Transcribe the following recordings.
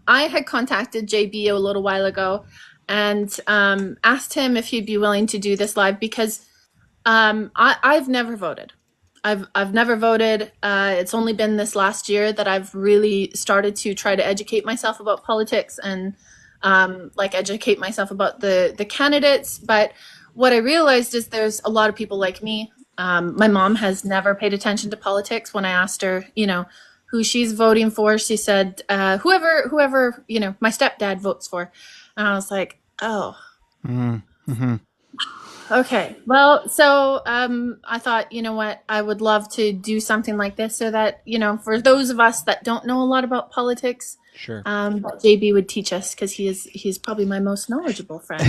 I had contacted JB a little while ago and asked him if he'd be willing to do this live because I've never voted. I've never voted. It's only been this last year that I've really started to try to educate myself about politics and like educate myself about the candidates. But what I realized is there's a lot of people like me. My mom has never paid attention to politics. When I asked her, who she's voting for, she said, whoever, my stepdad votes for. And I was like, oh, Mm-hmm. okay. Well, so I thought, you know what, I would love to do something like this so that, for those of us that don't know a lot about politics, Sure. JB would teach us because he's probably my most knowledgeable friend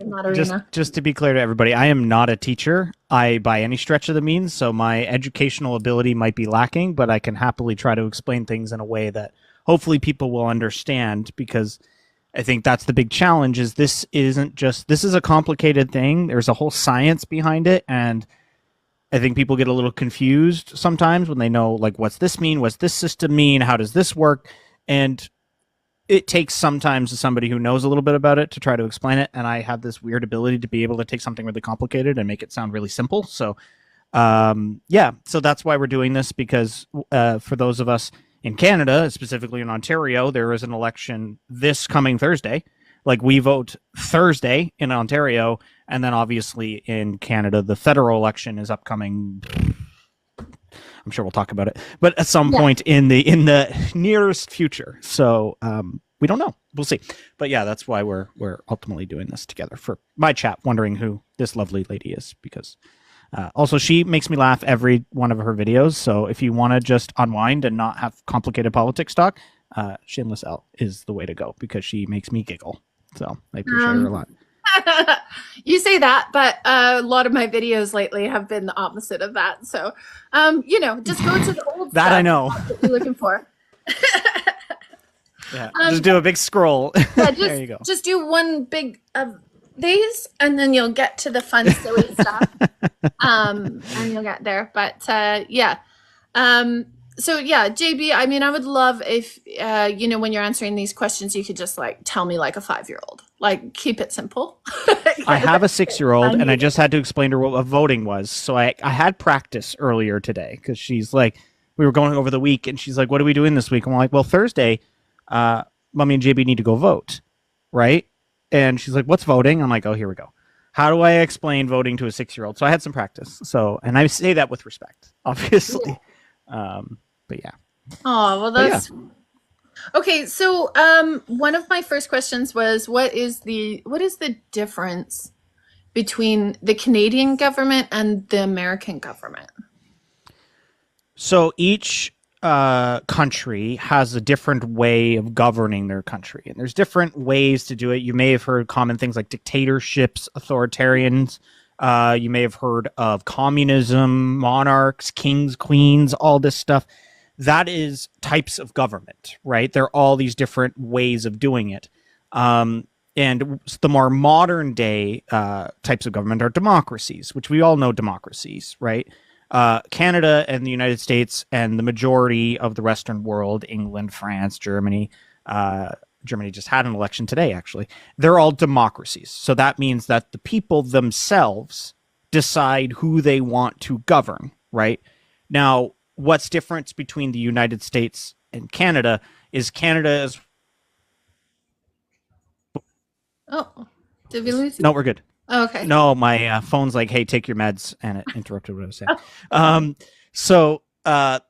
in that arena. Just to be clear to everybody, I am not a teacher, by any stretch of the means, so my educational ability might be lacking, but I can happily try to explain things in a way that hopefully people will understand, because I think that's the big challenge. Is this is a complicated thing. There's a whole science behind it, and I think people get a little confused sometimes when they know, like, what's this mean? What's this system mean? How does this work? And it takes sometimes somebody who knows a little bit about it to try to explain it. And I have this weird ability to be able to take something really complicated and make it sound really simple. So, so that's why we're doing this, because for those of us in Canada, specifically in Ontario, there is an election this coming Thursday. Like, we vote Thursday in Ontario, and then obviously in Canada, the federal election is upcoming. I'm sure we'll talk about it, but at some point in the nearest future. So we don't know. We'll see. But yeah, that's why we're ultimately doing this together. For my chat, wondering who this lovely lady is, because also she makes me laugh every one of her videos. So if you want to just unwind and not have complicated politics talk, Shameless Elle is the way to go, because she makes me giggle. So I appreciate her a lot. You say that, but a lot of my videos lately have been the opposite of that. So, just go to the old that stuff. I know. What you're looking for. Yeah, just do a big scroll. Yeah, There you go. Just do one big of these, and then you'll get to the fun, silly stuff. And you'll get there. But yeah. So yeah, JB, I mean, I would love if when you're answering these questions, you could just like tell me like a 5-year-old. Like, keep it simple. I have a 6-year-old, and I just had to explain to her what voting was. So I had practice earlier today, because she's like, we were going over the week, and she's like, what are we doing this week? I'm like, well, Thursday, Mommy and JB need to go vote, right? And she's like, what's voting? I'm like, oh, here we go. How do I explain voting to a 6-year-old? So I had some practice. So, and I say that with respect, obviously. Yeah. But yeah. Oh, well, that's okay. So, one of my first questions was, what is the difference between the Canadian government and the American government? So each country has a different way of governing their country, and there's different ways to do it. You may have heard common things like dictatorships, authoritarians. You may have heard of communism, monarchs, kings, queens, all this stuff. That is types of government, right? There are all these different ways of doing it. And the more modern day types of government are democracies, which we all know democracies, right? Canada and the United States and the majority of the Western world, England, France, Germany, Germany just had an election today, actually. They're all democracies. So that means that the people themselves decide who they want to govern, right? Now, what's different between the United States and Canada is Canada is... Oh, did we lose you? No, we're good. Oh, okay. No, my phone's like, hey, take your meds, and it interrupted what I was saying. The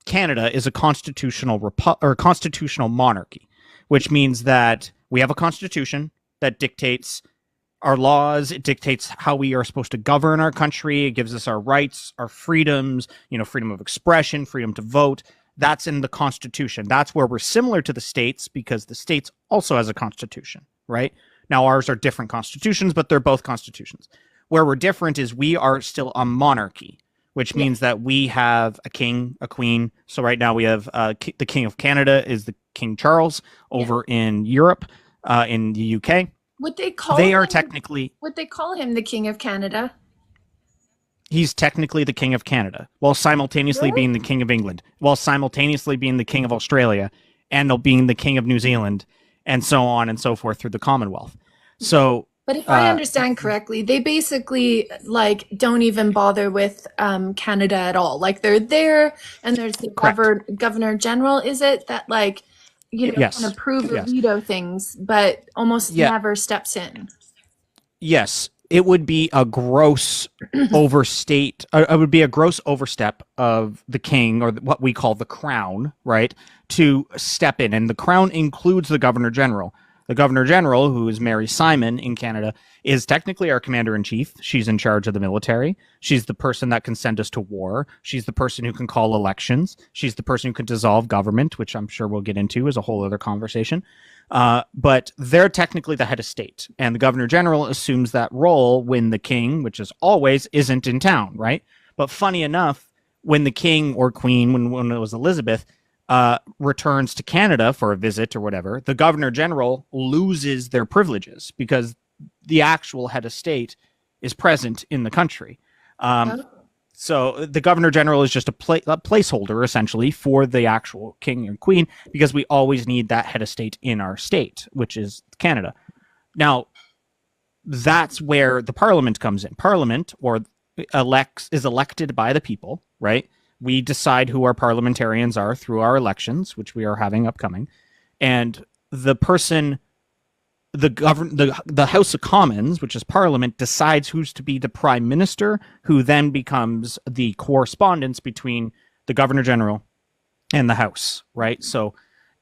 Canada is a constitutional constitutional monarchy, which means that we have a constitution that dictates our laws. It dictates how we are supposed to govern our country. It gives us our rights, our freedoms, freedom of expression, freedom to vote. That's in the Constitution. That's where we're similar to the states, because the states also has a constitution, right? Now, ours are different constitutions, but they're both constitutions. Where we're different is we are still a monarchy, which means that we have a king, a queen. So right now we have the King of Canada is the King Charles over in Europe, in the UK. Would they call They him, are technically... Would they call him the King of Canada? He's technically the king of Canada, while simultaneously Really? being the king of England, while simultaneously being the king of Australia, and being the king of New Zealand, and so on and so forth through the Commonwealth. So, But if I uh, understand correctly, they basically like don't even bother with Canada at all. Like they're there, and there's the correct. governor general. Is it that like can Yes. approve or Yes. veto things, but almost Yeah. never steps in? Yes. It would be a gross overstate. It would be a gross overstep of the king, or what we call the crown, right, to step in, and the crown includes the governor general. The governor general, who is Mary Simon in Canada, is technically our commander in chief. She's in charge of the military. She's the person that can send us to war. She's the person who can call elections. She's the person who can dissolve government, which I'm sure we'll get into as a whole other conversation. But they're technically the head of state, and the governor general assumes that role when the king, which is always, isn't in town, right? But funny enough, when the king or queen, when it was Elizabeth, returns to Canada for a visit or whatever, the governor general loses their privileges because the actual head of state is present in the country. Um, Oh. so the governor general is just a placeholder essentially for the actual king and queen, because we always need that head of state in our state, which is Canada. Now, that's where the parliament comes in. Parliament is elected by the people, right? We decide who our parliamentarians are through our elections, which we are having upcoming, and the person, the House of Commons, which is Parliament, decides who's to be the Prime Minister, who then becomes the correspondence between the Governor General and the House, right? So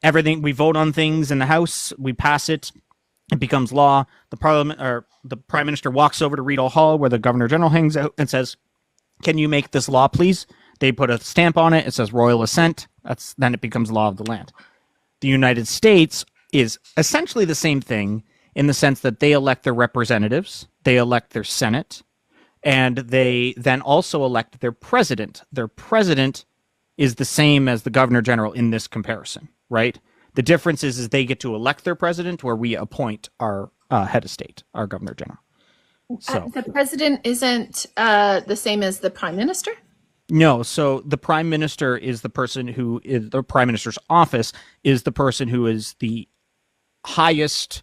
everything, we vote on things in the House, we pass it, it becomes law. The Parliament, or the Prime Minister, walks over to Rideau Hall, where the Governor General hangs out, and says, "Can you make this law, please?" They put a stamp on it. It says royal assent. Then it becomes law of the land. The United States is essentially the same thing in the sense that they elect their representatives, they elect their Senate, and they then also elect their president. Their president is the same as the governor general in this comparison, right? The difference is they get to elect their president, where we appoint our head of state, our governor general. So The president isn't the same as the prime minister. no, so the prime minister is the person who is the prime minister's office is the person who is the highest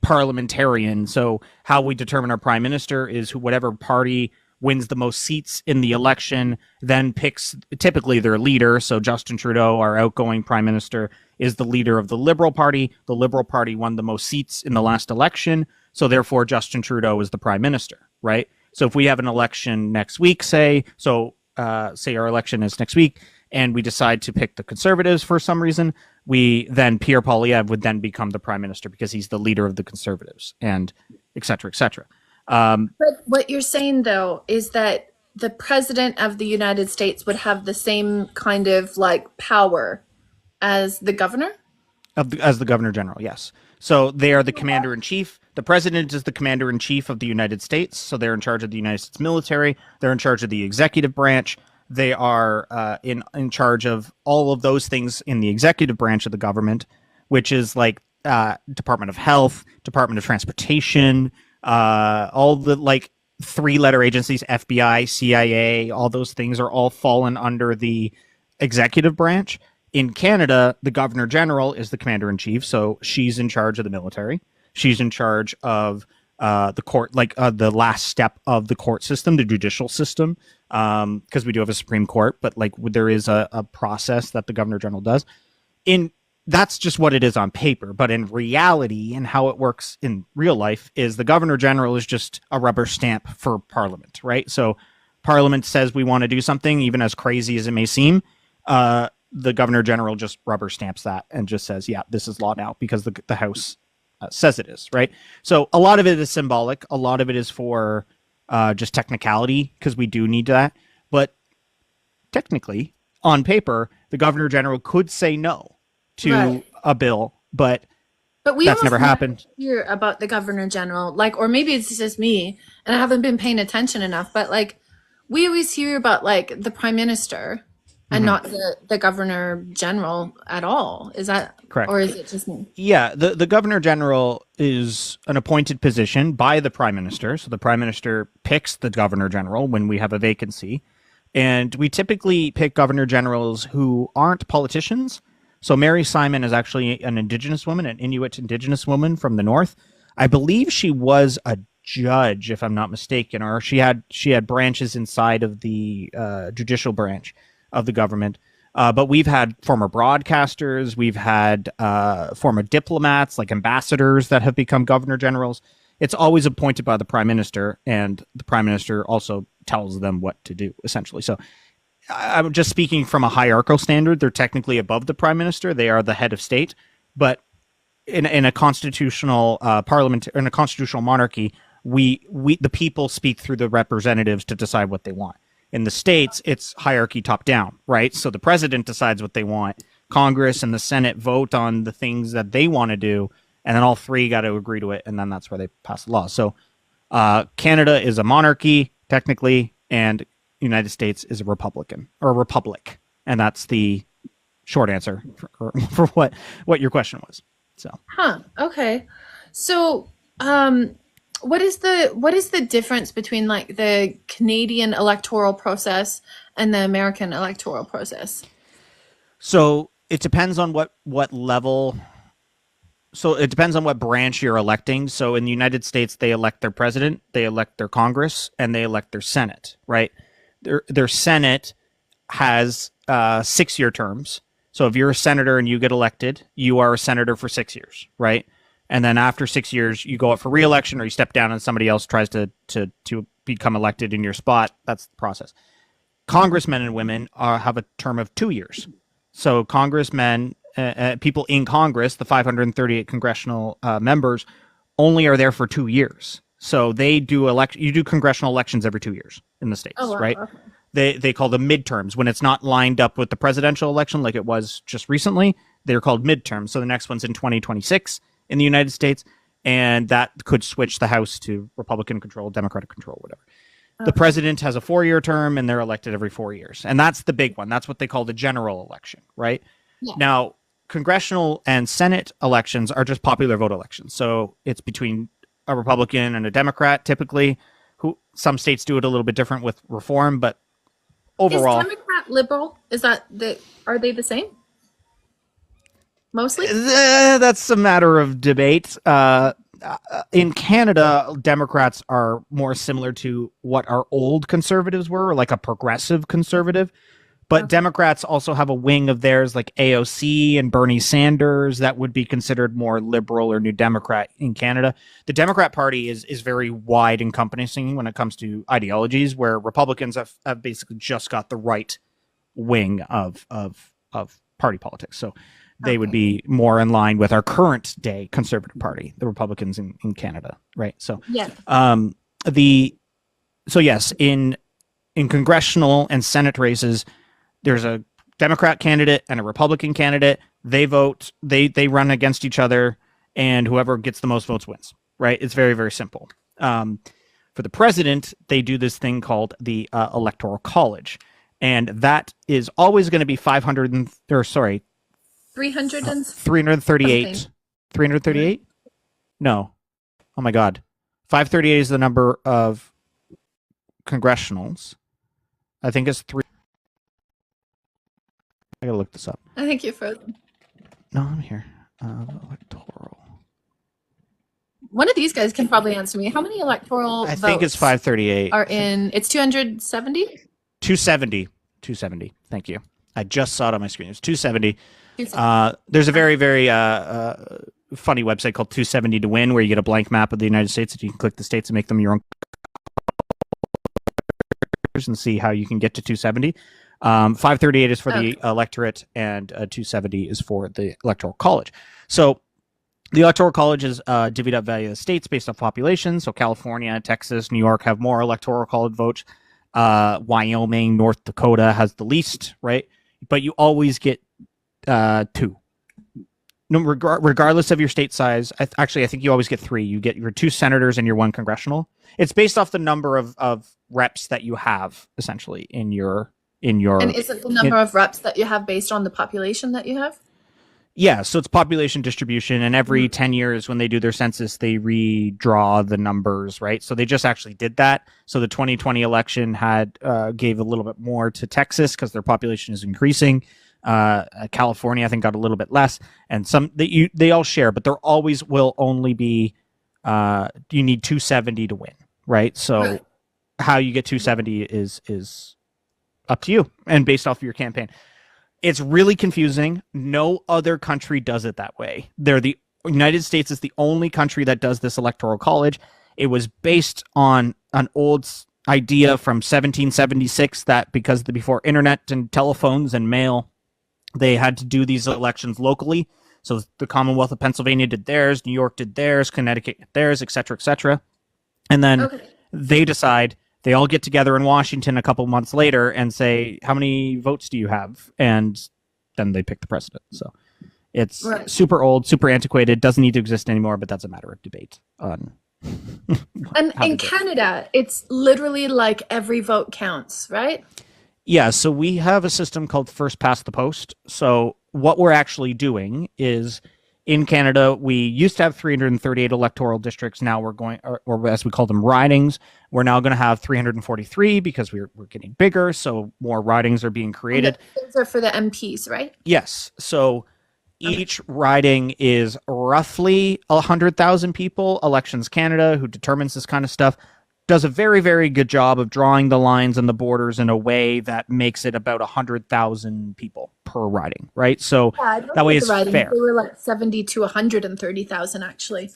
parliamentarian. So how we determine our prime minister is whatever party wins the most seats in the election, then picks typically their leader. So Justin Trudeau, our outgoing prime minister, is the leader of the Liberal Party. The Liberal Party won the most seats in the last election, so therefore Justin Trudeau is the prime minister, right? So if we have an election next week, say our election is next week, and we decide to pick the Conservatives for some reason, we then Pierre Poilievre would then become the prime minister because he's the leader of the Conservatives, and et cetera, et cetera. But what you're saying though is that the president of the United States would have the same kind of like power as the governor? As the governor general, yes. So they are the commander in chief. The president is the commander in chief of the United States. So they're in charge of the United States military. They're in charge of the executive branch. They are in charge of all of those things in the executive branch of the government, which is like Department of Health, Department of Transportation, all the like 3-letter agencies, FBI, CIA, all those things are all fallen under the executive branch. In Canada, the governor general is the commander in chief, so she's in charge of the military. She's in charge of the court, like the last step of the court system, the judicial system, because we do have a Supreme Court, but like there is a process that the governor general does. That's just what it is on paper, but in reality, and how it works in real life, is the governor general is just a rubber stamp for Parliament, right? So Parliament says we want to do something, even as crazy as it may seem. The governor general just rubber stamps that and just says, yeah, this is law now, because the House says it is, right? So a lot of it is symbolic. A lot of it is for just technicality, because we do need that. But technically, on paper, the governor general could say no to Right. a bill, but But we that's almost never never happened. hear about the governor general, like, or maybe it's just me and I haven't been paying attention enough, but like, we always hear about like the prime minister, and Mm-hmm. not the governor general at all. Is that, Correct. or is it just me? Yeah, the governor general is an appointed position by the prime minister. So the prime minister picks the governor general when we have a vacancy. And we typically pick governor generals who aren't politicians. So Mary Simon is actually an indigenous woman, an Inuit indigenous woman from the north. I believe she was a judge, if I'm not mistaken, or she had branches inside of the judicial branch of the government. But we've had former broadcasters, we've had former diplomats, like ambassadors that have become governor generals. It's always appointed by the prime minister, and the prime minister also tells them what to do, essentially. So I'm just speaking from a hierarchical standard. They're technically above the prime minister. They are the head of state. But in a constitutional parliament, in a constitutional monarchy, we the people speak through the representatives to decide what they want. In the states, it's hierarchy top down, right? So the president decides what they want. Congress and the Senate vote on the things that they want to do, and then all three got to agree to it, and then that's where they pass the law. So Canada is a monarchy, technically, and United States is a republican, or a republic. And that's the short answer for what your question was. So Huh. Okay. So, what is the difference between like the Canadian electoral process and the American electoral process? so it depends on what level. So it depends on what branch you're electing. So in the United States, they elect their president, they elect their Congress, and they elect their Senate, right? Their Senate has 6-year terms. So if you're a senator and you get elected, you are a senator for 6 years, right? And then after 6 years, you go up for re-election, or you step down and somebody else tries to become elected in your spot. That's the process. Congressmen and women have a term of 2 years. So congressmen, people in Congress, the 538 congressional members, only are there for 2 years. So they do you do congressional elections every 2 years in the Oh states, wow. right? Okay. They call them midterms when it's not lined up with the presidential election like it was just recently. They're called midterms. So the next one's in 2026 in the United States, and that could switch the House to Republican control, Democratic control, whatever. The Okay. president has a 4-year term, and they're elected every 4 years. And that's the big one. That's what they call the general election, right? Yeah. Now, congressional and Senate elections are just popular vote elections. So it's between a Republican and a Democrat, typically. Who some states do it a little bit different with reform, but Is overall, Democrat liberal? Is that are they the same? Mostly? that's a matter of debate. In Canada, Democrats are more similar to what our old conservatives were, like a progressive conservative. But Okay. Democrats also have a wing of theirs, like AOC and Bernie Sanders, that would be considered more liberal or New Democrat in Canada. The Democrat Party is very wide encompassing when it comes to ideologies, where Republicans have basically just got the right wing of party politics. So they would Okay. be more in line with our current day Conservative Party, the Republicans in Canada, right? So Yeah. the so yes, in congressional and Senate races, there's a Democrat candidate and a Republican candidate. They vote, they run against each other, and whoever gets the most votes wins. Right? It's very, very simple. For the president, they do this thing called the Electoral College, and that is always going to be 300 and something. 338. 338? No. Oh my God. 538 is the number of congressionals. I think it's 3. I gotta look this up. I think you're frozen. No, I'm here. Electoral. One of these guys can probably answer me. How many electoral I think it's votes 538. are in? It's 270? 270. 270. Thank you. I just saw it on my screen. It's 270. 270. There's a very, very funny website called 270 to Win, where you get a blank map of the United States and you can click the states and make them your own and see how you can get to 270. 538 is for the electorate, and 270 is for the Electoral College. So the Electoral College is divvied up via the states based on population. So California, Texas, New York have more Electoral College votes. Wyoming, North Dakota has the least, right? But you always get 2. No, regardless of your state size. I think you always get 3. You get your 2 senators and your 1 congressional. It's based off the number of reps that you have, essentially, in your in And your is it the in, number of reps that you have based on the population that you have? yeah, so it's population distribution, and every Mhm. 10 years when they do their census, they redraw the numbers, right? So they just actually did that. So the 2020 election had gave a little bit more to Texas because their population is increasing. California, I think, got a little bit less, and they all share, but there always will only be you need 270 to win, right? So Right. how you get 270 is up to you and based off of your campaign. It's really confusing. No other country does it that way. The United States is the only country that does this electoral college. It was based on an old idea from 1776 that because before internet and telephones and mail, they had to do these elections locally. So the Commonwealth of Pennsylvania did theirs, New York did theirs, Connecticut did theirs, et cetera, et cetera. And then Okay. they decide, they all get together in Washington a couple months later and say, how many votes do you have? And then they pick the president. So it's Right. super old, super antiquated, doesn't need to exist anymore, but that's a matter of debate on And how to in do it. Canada, it's literally like every vote counts, right? Yeah, so we have a system called first past the post. So what we're actually doing is in Canada, we used to have 338 electoral districts. Now we're going, or as we call them, ridings. We're now going to have 343 because we're getting bigger. So more ridings are being And created. those are for the MPs, right? Yes. So Okay. each riding is roughly 100,000 people. Elections Canada, who determines this kind of stuff, does a very, very good job of drawing the lines and the borders in a way that makes it about 100,000 people per riding, right? So Yeah, I looked that way at the it's writings. fair. They were like 70 to 130,000 actually.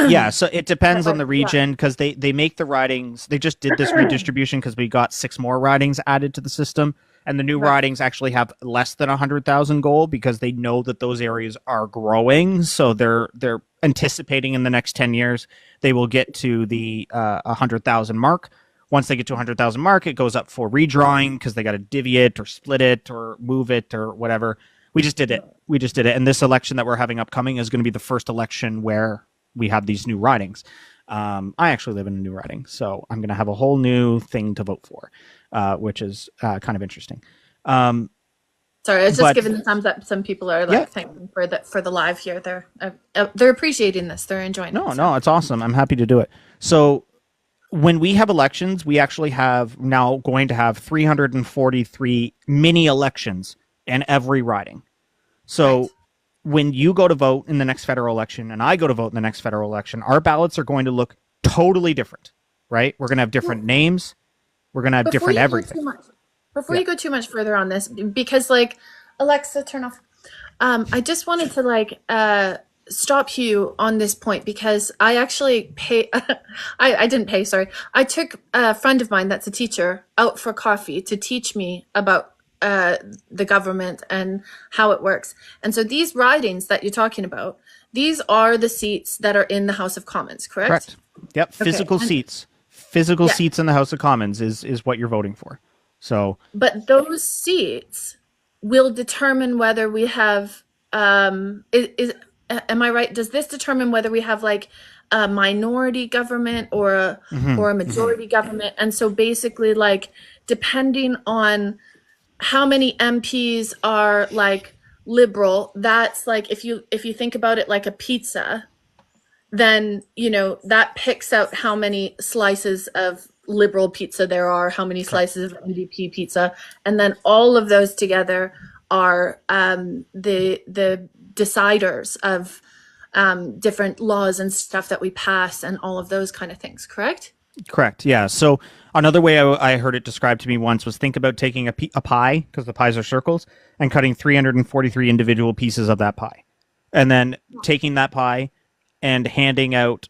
Yeah, so it depends on the Yeah. region because they make the ridings. They just did this redistribution because we got 6 more ridings added to the system, and the new Right. ridings actually have less than 100,000 goal because they know that those areas are growing. So they're anticipating in the next 10 years they will get to the 100,000 mark. Once they get to 100,000 mark, it goes up for redrawing because they got to divvy it or split it or move it or whatever. We just did it. We just did it, and this election that we're having upcoming is going to be the first election where we have these new ridings. I actually live in a new riding, so I'm going to have a whole new thing to vote for, which is kind of interesting. Sorry, I was just But giving the thumbs up. Some people are yeah, like thanking for the live here. They're appreciating this. They're enjoying it. no, So no, it's awesome. I'm happy to do it. So when we have elections, we actually have now going to have 343 mini elections in every riding. right. So when you go to vote in the next federal election and I go to vote in the next federal election, our ballots are going to look totally different, right? We're going to have different Well, names. We're going to have before different you go everything. too much, before Yeah. you go too much further on this, because like Alexa, turn off. I just wanted to like stop you on this point because I actually pay. I didn't pay. Sorry, I took a friend of mine that's a teacher out for coffee to teach me about the government and how it works. And so these ridings that you're talking about, these are the seats that are in the House of Commons, correct? Correct. Yep. Okay. Physical And seats. Physical yeah, seats in the House of Commons is what you're voting for. So but those seats will determine whether we have is am I right? Does this determine whether we have like a minority government mhm. or a majority government? And so basically like depending on how many MPs are like liberal, that's like if you think about it like a pizza, then you know that picks out how many slices of liberal pizza there are, how many Correct. slices of NDP pizza, and then all of those together are the deciders of different laws and stuff that we pass and all of those kind of things. Correct? Correct. Yeah. So another way I heard it described to me once was think about taking a pie because the pies are circles and cutting 343 individual pieces of that pie, and then taking that pie and handing out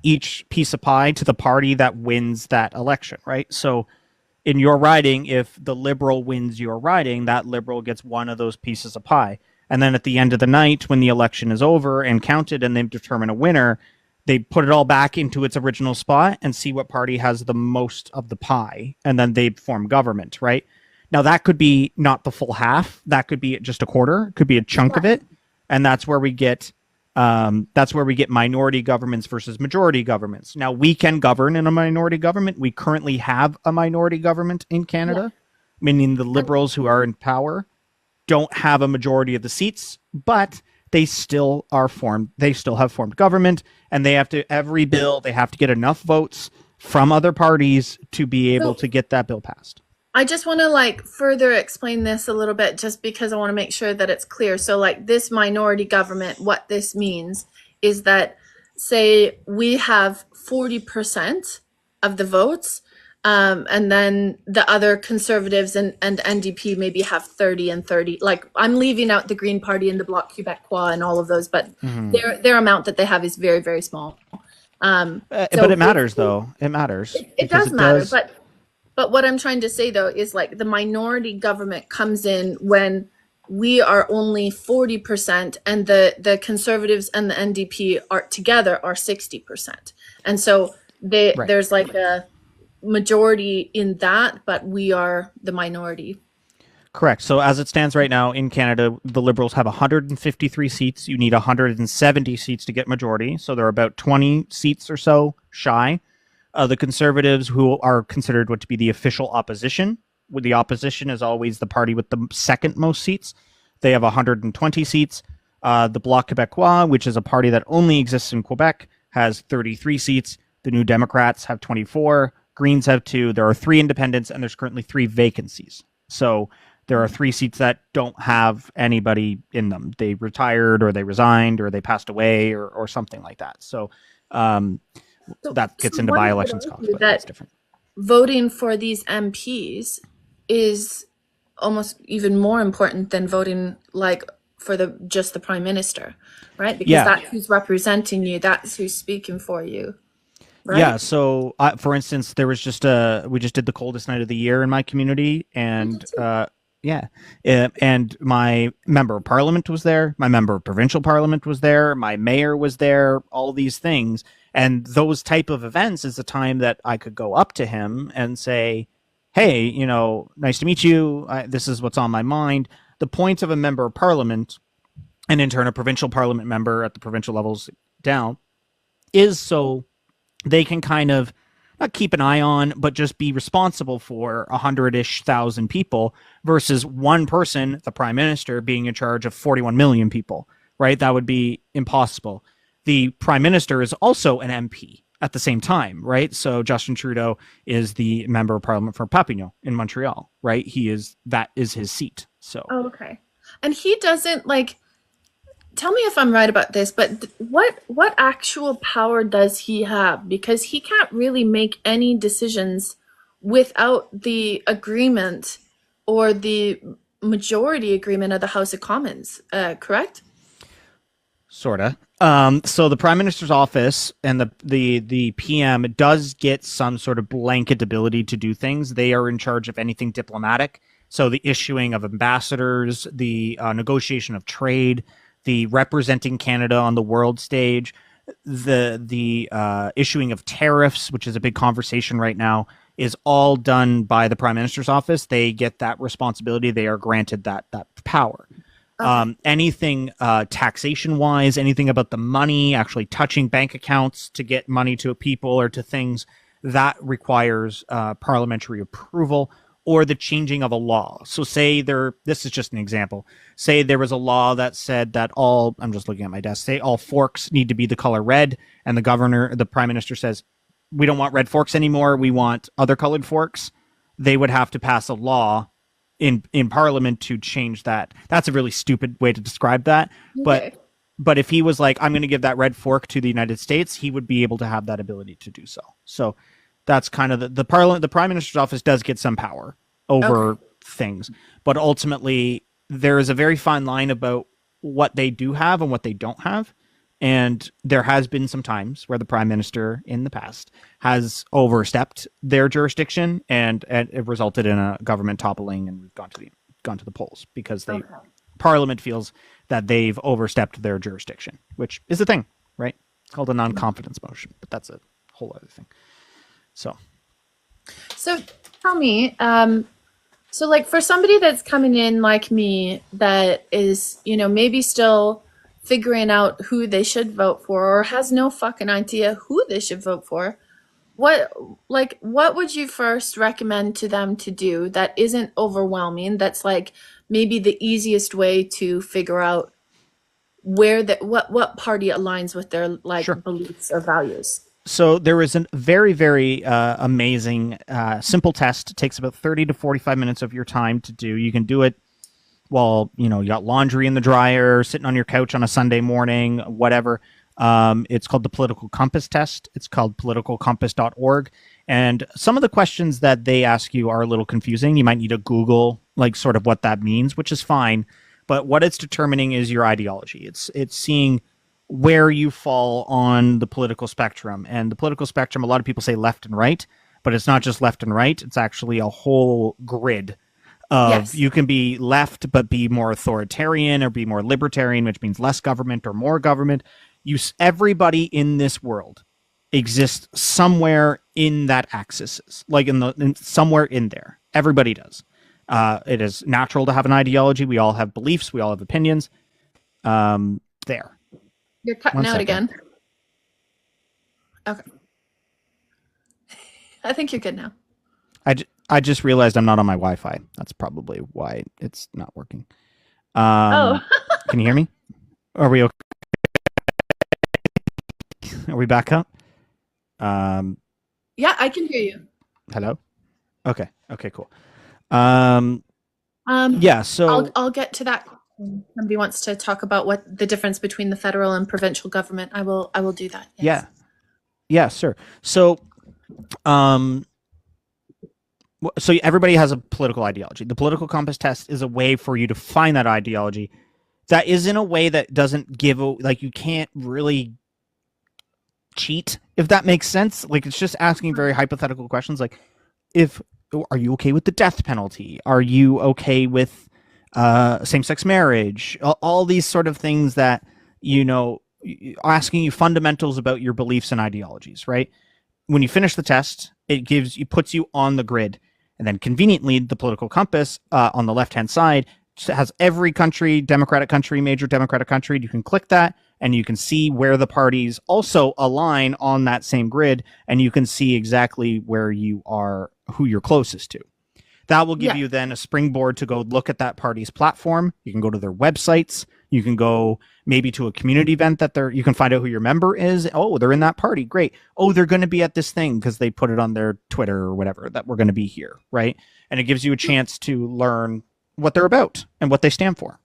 each piece of pie to the party that wins that election. Right. So in your riding, if the liberal wins your riding, that liberal gets one of those pieces of pie. And then at the end of the night, when the election is over and counted and they determine a winner, they put it all back into its original spot and see what party has the most of the pie. And then they form government, right? Now, that could be not the full half. That could be just a quarter. It could be a chunk of it. And that's where we get minority governments versus majority governments. Now we can govern in a minority government. We currently have a minority government in Yeah. Canada. meaning the Liberals who are in power don't have a majority of the seats, but they still are formed. They still have formed government, and they have to every bill they have to get enough votes from other parties to be able So to get that bill passed. I just want to like further explain this a little bit just because I want to make sure that it's clear. So like this minority government, what this means is that say we have 40% of the votes, and then the other conservatives and NDP maybe have 30 and 30. Like I'm leaving out the Green Party and the Bloc Québécois and all of those, but Mm-hmm. their amount that they have is very, very small. But So it matters, though. It matters it because does it matter, does. but what I'm trying to say though is like the minority government comes in when we are only 40% and the conservatives and the NDP are together are 60%. And so Right. there's like a majority in that, but we are the minority. Correct. So as it stands right now in Canada, the Liberals have 153 seats. You need 170 seats to get majority. So they're about 20 seats or so shy. The Conservatives, who are considered what to be the official opposition, with the opposition is always the party with the second most seats. They have 120 seats. The Bloc Québécois, which is a party that only exists in Quebec, has 33 seats. The New Democrats have 24. Greens have 2. There are 3 independents, and there's currently 3 vacancies. So there are 3 seats that don't have anybody in them. They retired, or they resigned, or they passed away, or something like that. So um, that So gets into one could by-elections costs, argue but that's that different. voting for these MPs is almost even more important than voting like for the just the prime minister, right? Because Yeah, that's who's representing you, that's who's speaking for you, yeah. right? So, for instance, there was just we just did the coldest night of the year in my community, and yeah, and my member of parliament was there, my member of provincial parliament was there, my mayor was there, all these things, and those type of events is the time that I could go up to him and say, "Hey, nice to meet you. This is what's on my mind." The point of a member of parliament, and in turn a provincial parliament member at the provincial levels down, is so they can kind of not keep an eye on, but just be responsible for 100-ish thousand people versus one person, the prime minister, being in charge of 41 million people, right? That would be impossible. The prime minister is also an MP at the same time, right? So Justin Trudeau is the member of parliament for Papillon in Montreal, right? That is his seat. So Oh, okay. And he doesn't like tell me if I'm right about this, but what actual power does he have? Because he can't really make any decisions without the agreement or the majority agreement of the House of Commons, correct? sorta. So the prime minister's office and the PM does get some sort of blanket ability to do things. They are in charge of anything diplomatic. So the issuing of ambassadors, the negotiation of trade, the representing Canada on the world stage, the issuing of tariffs, which is a big conversation right now, is all done by the prime minister's office. They get that responsibility. They are granted that power. Okay. Anything taxation wise, anything about the money, actually touching bank accounts to get money to people or to things, that requires parliamentary approval or the changing of a law. So this is just an example. Say there was a law that said that I'm just looking at my desk, say all forks need to be the color red, and the prime minister says, we don't want red forks anymore, we want other colored forks. They would have to pass a law in Parliament to change that. That's a really stupid way to describe that, but Okay. if he was like, I'm going to give that red fork to the United States, he would be able to have that ability to do so. So that's kind of the Parliament. The Prime Minister's office does get some power Okay. over things, but ultimately there is a very fine line about what they do have and what they don't have. And there has been some times where the prime minister in the past has overstepped their jurisdiction, and it resulted in a government toppling, and we've gone to the polls because Okay. Parliament feels that they've overstepped their jurisdiction, which is a thing, right? It's called a non-confidence motion, but that's a whole other thing. So So tell me, so like for somebody that's coming in like me that is, maybe still figuring out who they should vote for or has no fucking idea who they should vote for, what what would you first recommend to them to do that isn't overwhelming, that's like maybe the easiest way to figure out where the what party aligns with their Sure. like beliefs or values? So there is a very, very amazing, simple test. It takes about 30 to 45 minutes of your time to do. You can do it while, you got laundry in the dryer, sitting on your couch on a Sunday morning, whatever. It's called the Political Compass Test. It's called politicalcompass.org. And some of the questions that they ask you are a little confusing. You might need to Google like sort of what that means, which is fine. But what it's determining is your ideology. It's seeing where you fall on the political spectrum. And the political spectrum, a lot of people say left and right, but it's not just left and right. It's actually a whole grid of, Yes. you can be left but be more authoritarian, or be more libertarian, which means less government or more government. Everybody in this world exists somewhere in that axis, like somewhere in there. Everybody does. It is natural to have an ideology. We all have beliefs. We all have opinions. There. You're cutting One out second. again. Okay. I think you're good now. I just realized I'm not on my Wi-Fi. That's probably why it's not working. Oh. Can you hear me? Are we okay? Are we back up? Yeah, I can hear you. Hello? Okay. Okay, cool. Um, Yeah, so I'll get to that. Somebody wants to talk about what the difference between the federal and provincial government. I will do that. Yes. yeah. Yeah, sure. Um so everybody has a political ideology. The political compass test is a way for you to find that ideology. That is in a way that doesn't like, you can't really cheat, if that makes sense. Like, it's just asking very hypothetical questions, like, if are you okay with the death penalty? Are you okay with same-sex marriage? All these sort of things that, asking you fundamentals about your beliefs and ideologies, right? When you finish the test, it puts you on the grid. And then conveniently, the political compass on the left-hand side has every country, Democratic country, major Democratic country. You can click that, and you can see where the parties also align on that same grid, and you can see exactly where you are, who you're closest to. That will give Yeah. you then a springboard to go look at that party's platform. You can go to their websites. You can go maybe to a community event you can find out who your member is. Oh, they're in that party. Great. Oh, they're going to be at this thing because they put it on their Twitter or whatever, that we're going to be here, right? And it gives you a chance to learn what they're about and what they stand for.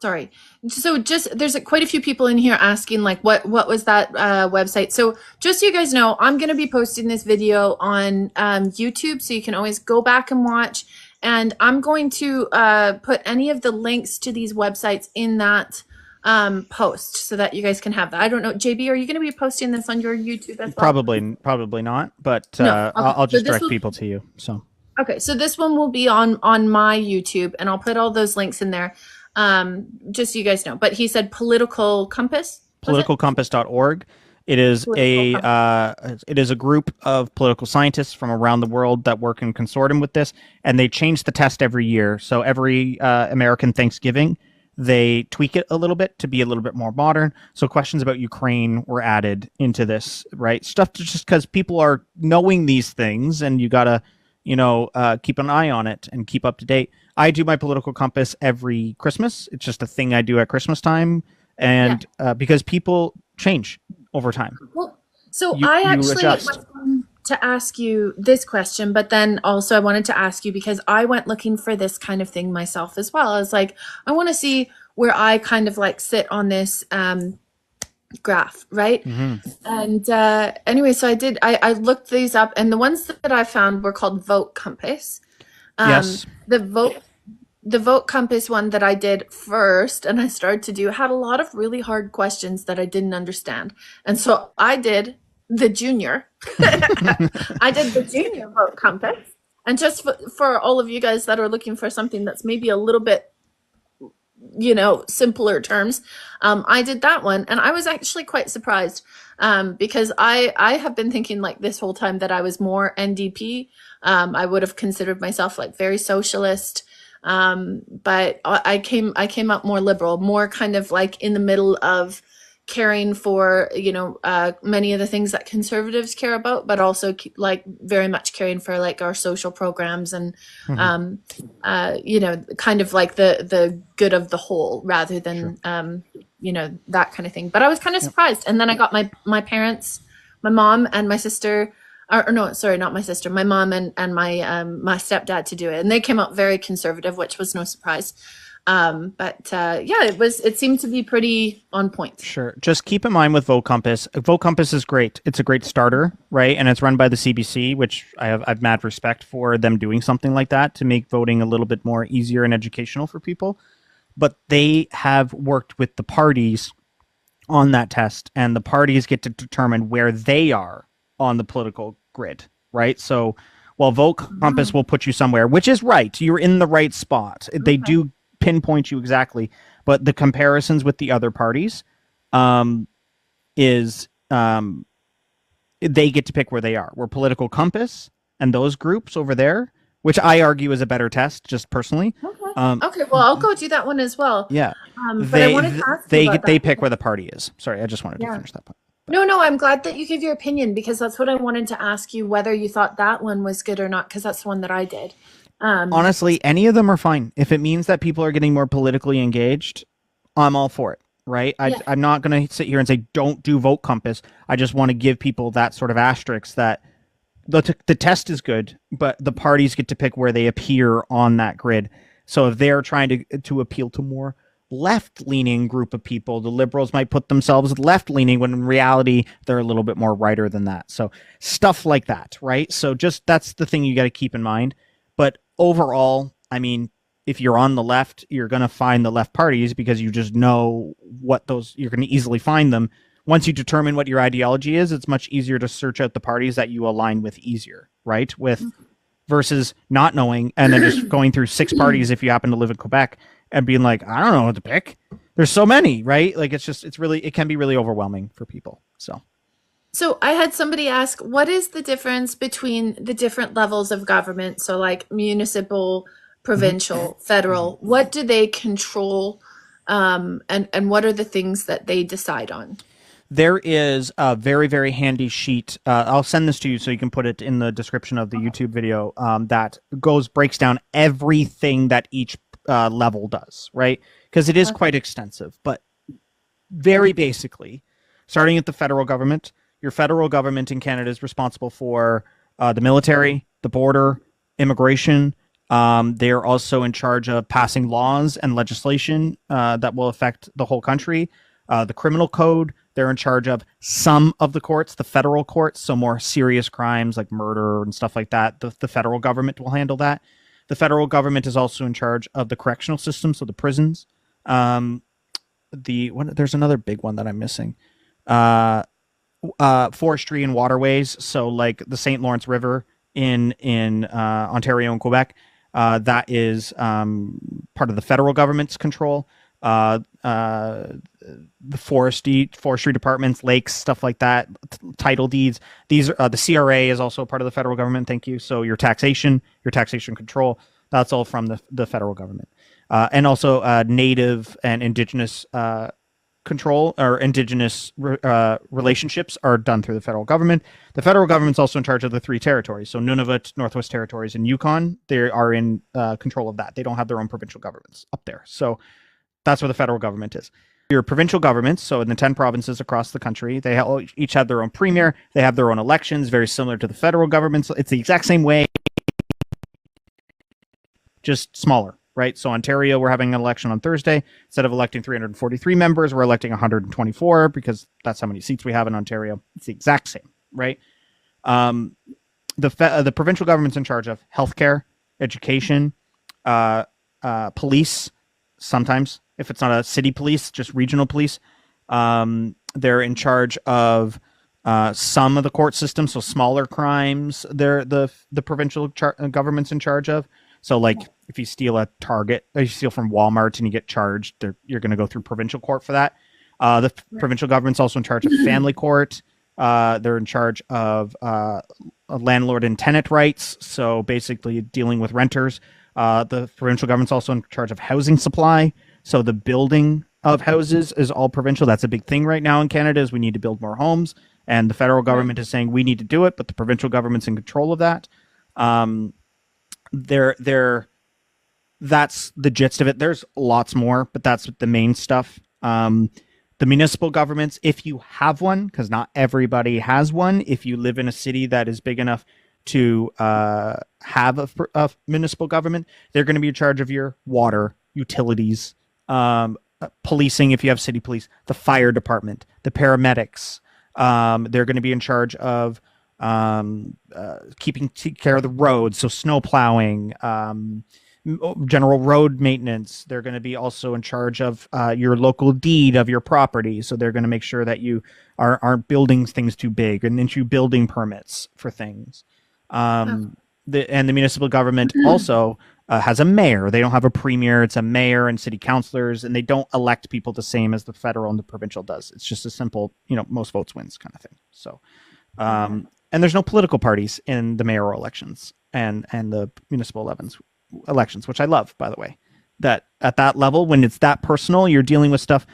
Sorry. So there's quite a few people in here asking like what was that website. So just so you guys know, I'm going to be posting this video on YouTube, so you can always go back and watch. And I'm going to put any of the links to these websites in that post so that you guys can have that. I don't know, JB, are you going to be posting this on your YouTube as well? Probably not, but No. Okay. I'll just direct will, people to you. So okay, so this one will be on my YouTube, and I'll put all those links in there. Just so you guys know. But he said political compass. politicalcompass.org. It is a group of political scientists from around the world that work in consortium with this, and they change the test every year. So every American Thanksgiving, they tweak it a little bit to be a little bit more modern. So questions about Ukraine were added into this, right? Stuff just because people are knowing these things, and you gotta, keep an eye on it and keep up to date. I do my political compass every Christmas. It's just a thing I do at Christmas time, and because people change over time. Well, so I actually was going to ask you this question, but then also I wanted to ask you because I went looking for this kind of thing myself as well. I was like, I want to see where I kind of like sit on this graph, right? Mm-hmm. And anyway, so I looked these up, and the ones that I found were called Vote Compass. Yes. The Vote Compass one that I did first and I started to do had a lot of really hard questions that I didn't understand. And so I did the junior. I did the junior Vote Compass. And just for all of you guys that are looking for something that's maybe a little bit, simpler terms, I did that one. And I was actually quite surprised because I have been thinking like this whole time that I was more NDP. I would have considered myself like very socialist. But I came up more liberal, more kind of like in the middle of caring for, many of the things that conservatives care about, but also like very much caring for like our social programs and, Mhm. um, kind of like the good of the whole rather Sure. than, that kind of thing. But I was kind of Yep. surprised. And then I got my parents, my mom and my sister, or no, sorry, not my sister, my mom and my stepdad to do it. And they came out very conservative, which was no surprise. But yeah, it seemed to be pretty on point. Sure. Just keep in mind with Vote Compass. Vote Compass is great. It's a great starter, right? And it's run by the CBC, which I've mad respect for them doing something like that to make voting a little bit more easier and educational for people. But they have worked with the parties on that test, and the parties get to determine where they are on the political grid, right? So while Vote Compass Mhm. will put you somewhere, which is right, you're in the right spot. They Okay. do pinpoint you exactly, but the comparisons with the other parties um, is they get to pick where they are. Where Political Compass and those groups over there, which I argue is a better test, just personally. Okay. Um, Okay. Well, I'll go do that one as well. yeah, But I wanted to ask you about they that pick because, where the party is. Sorry, I just wanted to yeah. finish that point. No, no, I'm glad that you gave your opinion because that's what I wanted to ask you whether you thought that one was good or not, because that's the one that I did. Um, Honestly, any of them are fine. If it means that people are getting more politically engaged, I'm all for it. Right? yeah. I'm not going to sit here and say don't do Vote Compass. I just want to give people that sort of asterisk that the test is good, but the parties get to pick where they appear on that grid. So if they're trying to appeal to more left leaning group of people, the liberals might put themselves left leaning when in reality they're a little bit more righter than that. So stuff like that, right? So just that's the thing you got to keep in mind. But overall, I mean, if you're on the left, you're going to find the left parties because you just know what those you're going to easily find them. Once you determine what your ideology is, it's much easier to search out the parties that you align with easier, right? With versus not knowing and then just going through six parties if you happen to live in Quebec and being like, I don't know what to pick. There's so many, right? Like it can be really overwhelming for people. So So I had somebody ask, what is the difference between the different levels of government? So like municipal, mhm, provincial, mhm. federal, what do they control? And what are the things that they decide on? There is a very, very handy sheet. I'll send this to you so you can put it in the description of the YouTube video that breaks down everything that each level does, right? Because it is quite extensive. But very basically, starting at the federal government, your federal government in Canada is responsible for the military, the border, immigration. They are also in charge of passing laws and legislation that will affect the whole country. The criminal code, they're in charge of some of the courts, the federal courts, so more serious crimes like murder and stuff like that. The federal government will handle that. The federal government is also in charge of the correctional system, so the prisons. Um, there's another big one that I'm missing. Uh, Forestry and waterways. So like the St. Lawrence River in Ontario and Quebec, that is part of the federal government's control. The forestry departments, lakes, stuff like that, title deeds. These are the CRA is also part of the federal government. Thank you. So your taxation control, that's all from the federal government, and also native and indigenous control or indigenous relationships are done through the federal government. The federal government's also in charge of the three territories. So Nunavut, Northwest Territories, and Yukon, they are in control of that. They don't have their own provincial governments up there. So that's where the federal government is. Your provincial governments, so in the 10 provinces across the country, they each have their own premier. They have their own elections, very similar to the federal government. So it's the exact same way, just smaller, right? So Ontario, we're having an election on Thursday. Instead of electing 343 members, we're electing 124 because that's how many seats we have in Ontario. It's the exact same, right? Um, the provincial government's in charge of healthcare, education, police. Sometimes, if it's not a city police, just regional police. They're in charge of some of the court system, so smaller crimes. They're the provincial government's in charge of. So, like, if you steal a Target, or you steal from Walmart and you get charged, you're going to go through provincial court for that. The provincial government's also in charge of family court. They're in charge of landlord and tenant rights, so basically dealing with renters. The provincial government's also in charge of housing supply, so the building of houses is all provincial. That's a big thing right now in Canada is we need to build more homes. And the federal Right. government is saying we need to do it, but the provincial government's in control of that. Um, they're that's the gist of it. There's lots more, but that's the main stuff. The municipal governments, if you have one, because not everybody has one, if you live in a city that is big enough to have a municipal government, they're going to be in charge of your water, utilities, policing if you have city police, the fire department, the paramedics. They're going to be in charge of keeping care of the roads, so snow plowing, general road maintenance. They're going to be also in charge of your local deed of your property. So they're going to make sure that you aren't building things too big and issue building permits for things. Oh. And the municipal government also has a mayor. They don't have a premier. It's a mayor and city councilors, and they don't elect people the same as the federal and the provincial does. It's just a simple, most votes wins kind of thing. So, and there's no political parties in the mayoral elections and the municipal elections, which I love, by the way. That at that level, when it's that personal, you're dealing with stuff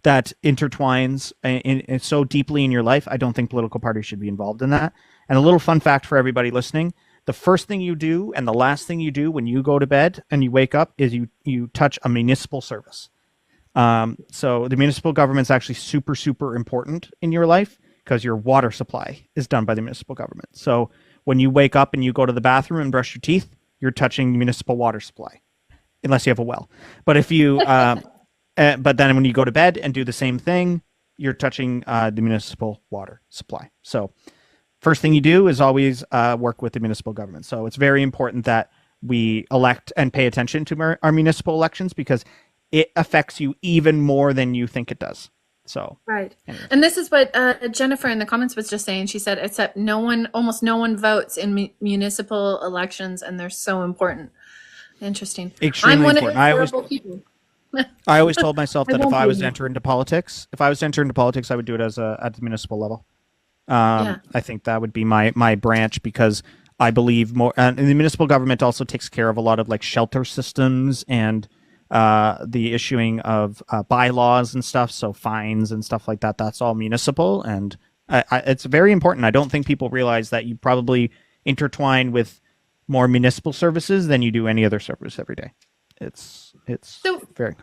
that intertwines in so deeply in your life. I don't think political parties should be involved in that. And a little fun fact for everybody listening: the first thing you do and the last thing you do when you go to bed and you wake up is you touch a municipal service. So the municipal government is actually super, super important in your life because your water supply is done by the municipal government. So when you wake up and you go to the bathroom and brush your teeth, you're touching the municipal water supply, unless you have a well. But if you, but then when you go to bed and do the same thing, you're touching the municipal water supply. So first thing you do is always work with the municipal government. So it's very important that we elect and pay attention to our municipal elections because it affects you even more than you think it does. So Right. anyway. And this is what Jennifer in the comments was just saying. She said, except almost no one votes in municipal elections, and they're so important. Interesting. Extremely I'm one important. of the terrible people. I always told myself I that if won't I be was to anymore. enter into politics, I would do it at the municipal level. Yeah. I think that would be my branch because I believe more. And the municipal government also takes care of a lot of like shelter systems and the issuing of bylaws and stuff, so fines and stuff like that. That's all municipal, and it's very important. I don't think people realize that you probably intertwine with more municipal services than you do any other service every day. It's So very.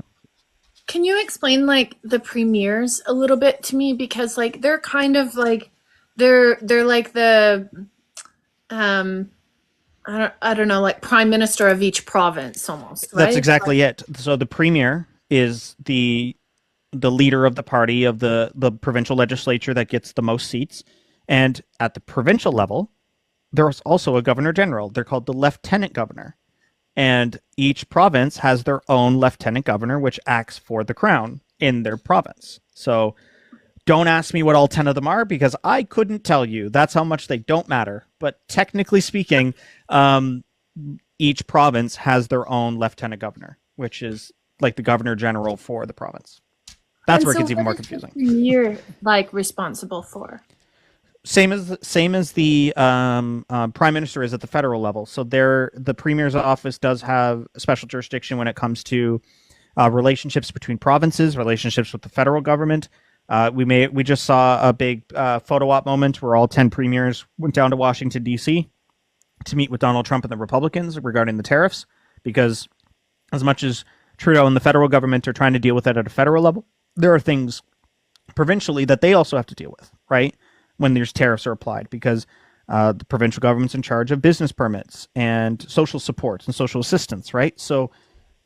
can you explain like the premiers a little bit to me? Because like they're kind of like they're like the um I don't know, like prime minister of each province almost, That's right? exactly it. So the premier is the leader of the party of the provincial legislature that gets the most seats, and at the provincial level, there's also a governor general. They're called the lieutenant governor, and each province has their own lieutenant governor, which acts for the crown in their province. So don't ask me what all 10 of them are because I couldn't tell you. That's how much they don't matter. But technically speaking, each province has their own lieutenant governor, which is like the governor general for the province. That's And where it so gets even what more is the confusing. premier like responsible for? Same as the prime minister is at the federal level. So the premier's office does have special jurisdiction when it comes to relationships between provinces, relationships with the federal government. We just saw a big photo op moment where all 10 premiers went down to Washington D.C. to meet with Donald Trump and the Republicans regarding the tariffs, because as much as Trudeau and the federal government are trying to deal with it at a federal level, there are things provincially that they also have to deal with, right? When there's tariffs are applied, because the provincial government's in charge of business permits and social supports and social assistance, right? So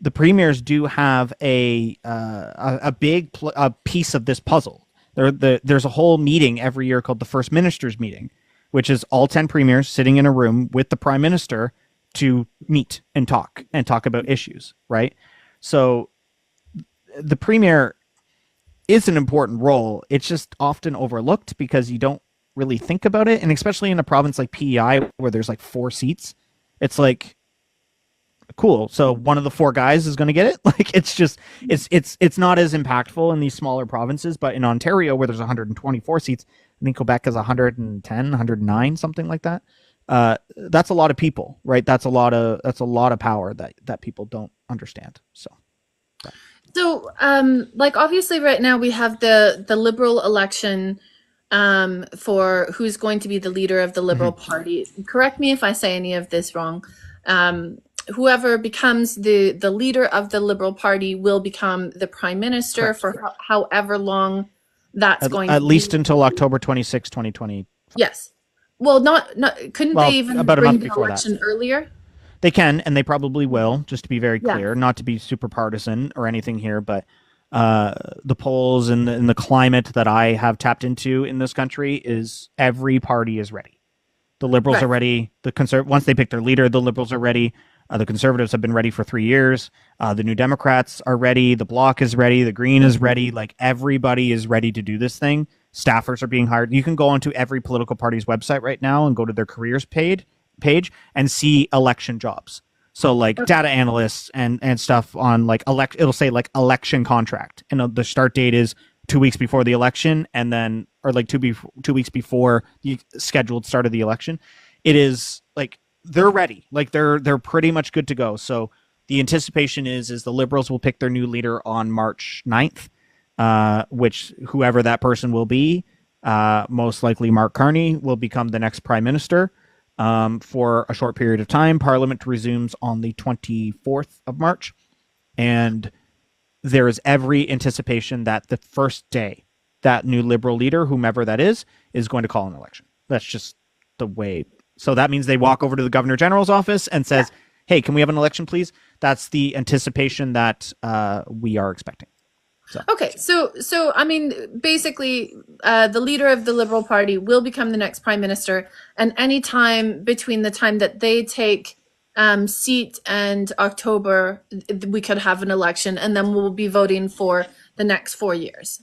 the premiers do have a big piece of this puzzle. There's a whole meeting every year called the First Ministers Meeting, which is all 10 premiers sitting in a room with the prime minister to meet and talk about issues, right? So the premier is an important role. It's just often overlooked because you don't really think about it, and especially in a province like PEI where there's like 4 seats, it's like cool. So one of the 4 guys is going to get it. Like it's not as impactful in these smaller provinces, but in Ontario where there's 124 seats, I think Quebec has 110, 109, something like that. That's a lot of people, right? That's a lot of power that people don't understand. So So, like obviously, right now we have the Liberal election for who's going to be the leader of the Liberal Mhm. Party. Correct me if I say any of this wrong. Whoever becomes the leader of the Liberal Party will become the Prime Minister Correct. for however long that's going At to be. least until October 26, 2020. Yes. Well, not couldn't they Well, even about a bring month the before that. election earlier? They can, and they probably will, just to be very Yeah. clear, not to be super partisan or anything here, but the polls and the climate that I have tapped into in this country is every party is ready. The liberals are Right. ready. Once they pick their leader, the liberals are ready. The conservatives have been ready for 3 years. The New Democrats are ready. The Bloc is ready. The Green is ready. Like everybody is ready to do this thing. Staffers are being hired. You can go onto every political party's website right now and go to their careers page and see election jobs. So like Okay. data analysts and stuff on like it'll say like election contract, and the start date is 2 weeks before the election, and then or like 2 weeks before the scheduled start of the election. It is like they're ready, like they're pretty much good to go. So the anticipation is the Liberals will pick their new leader on March 9th, which whoever that person will be, most likely Mark Carney will become the next prime minister for a short period of time. Parliament resumes on the 24th of March, and there is every anticipation that the first day that new Liberal leader, whomever that is going to call an election. That's just the way. So that means they walk over to the Governor General's office and Yeah. says, "Hey, can we have an election, please?" That's the anticipation that we are expecting. So Okay, so I mean, basically, the leader of the Liberal Party will become the next prime minister, and any time between the time that they take seat and October, we could have an election, and then we'll be voting for the next 4 years.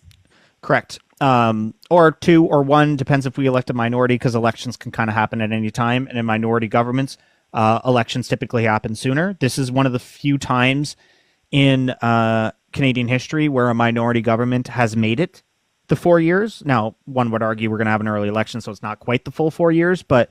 correct. Or two or one, depends if we elect a minority, because elections can kind of happen at any time. And in minority governments, elections typically happen sooner. This is one of the few times in Canadian history where a minority government has made it the 4 years. Now, one would argue we're going to have an early election, so it's not quite the full 4 years, but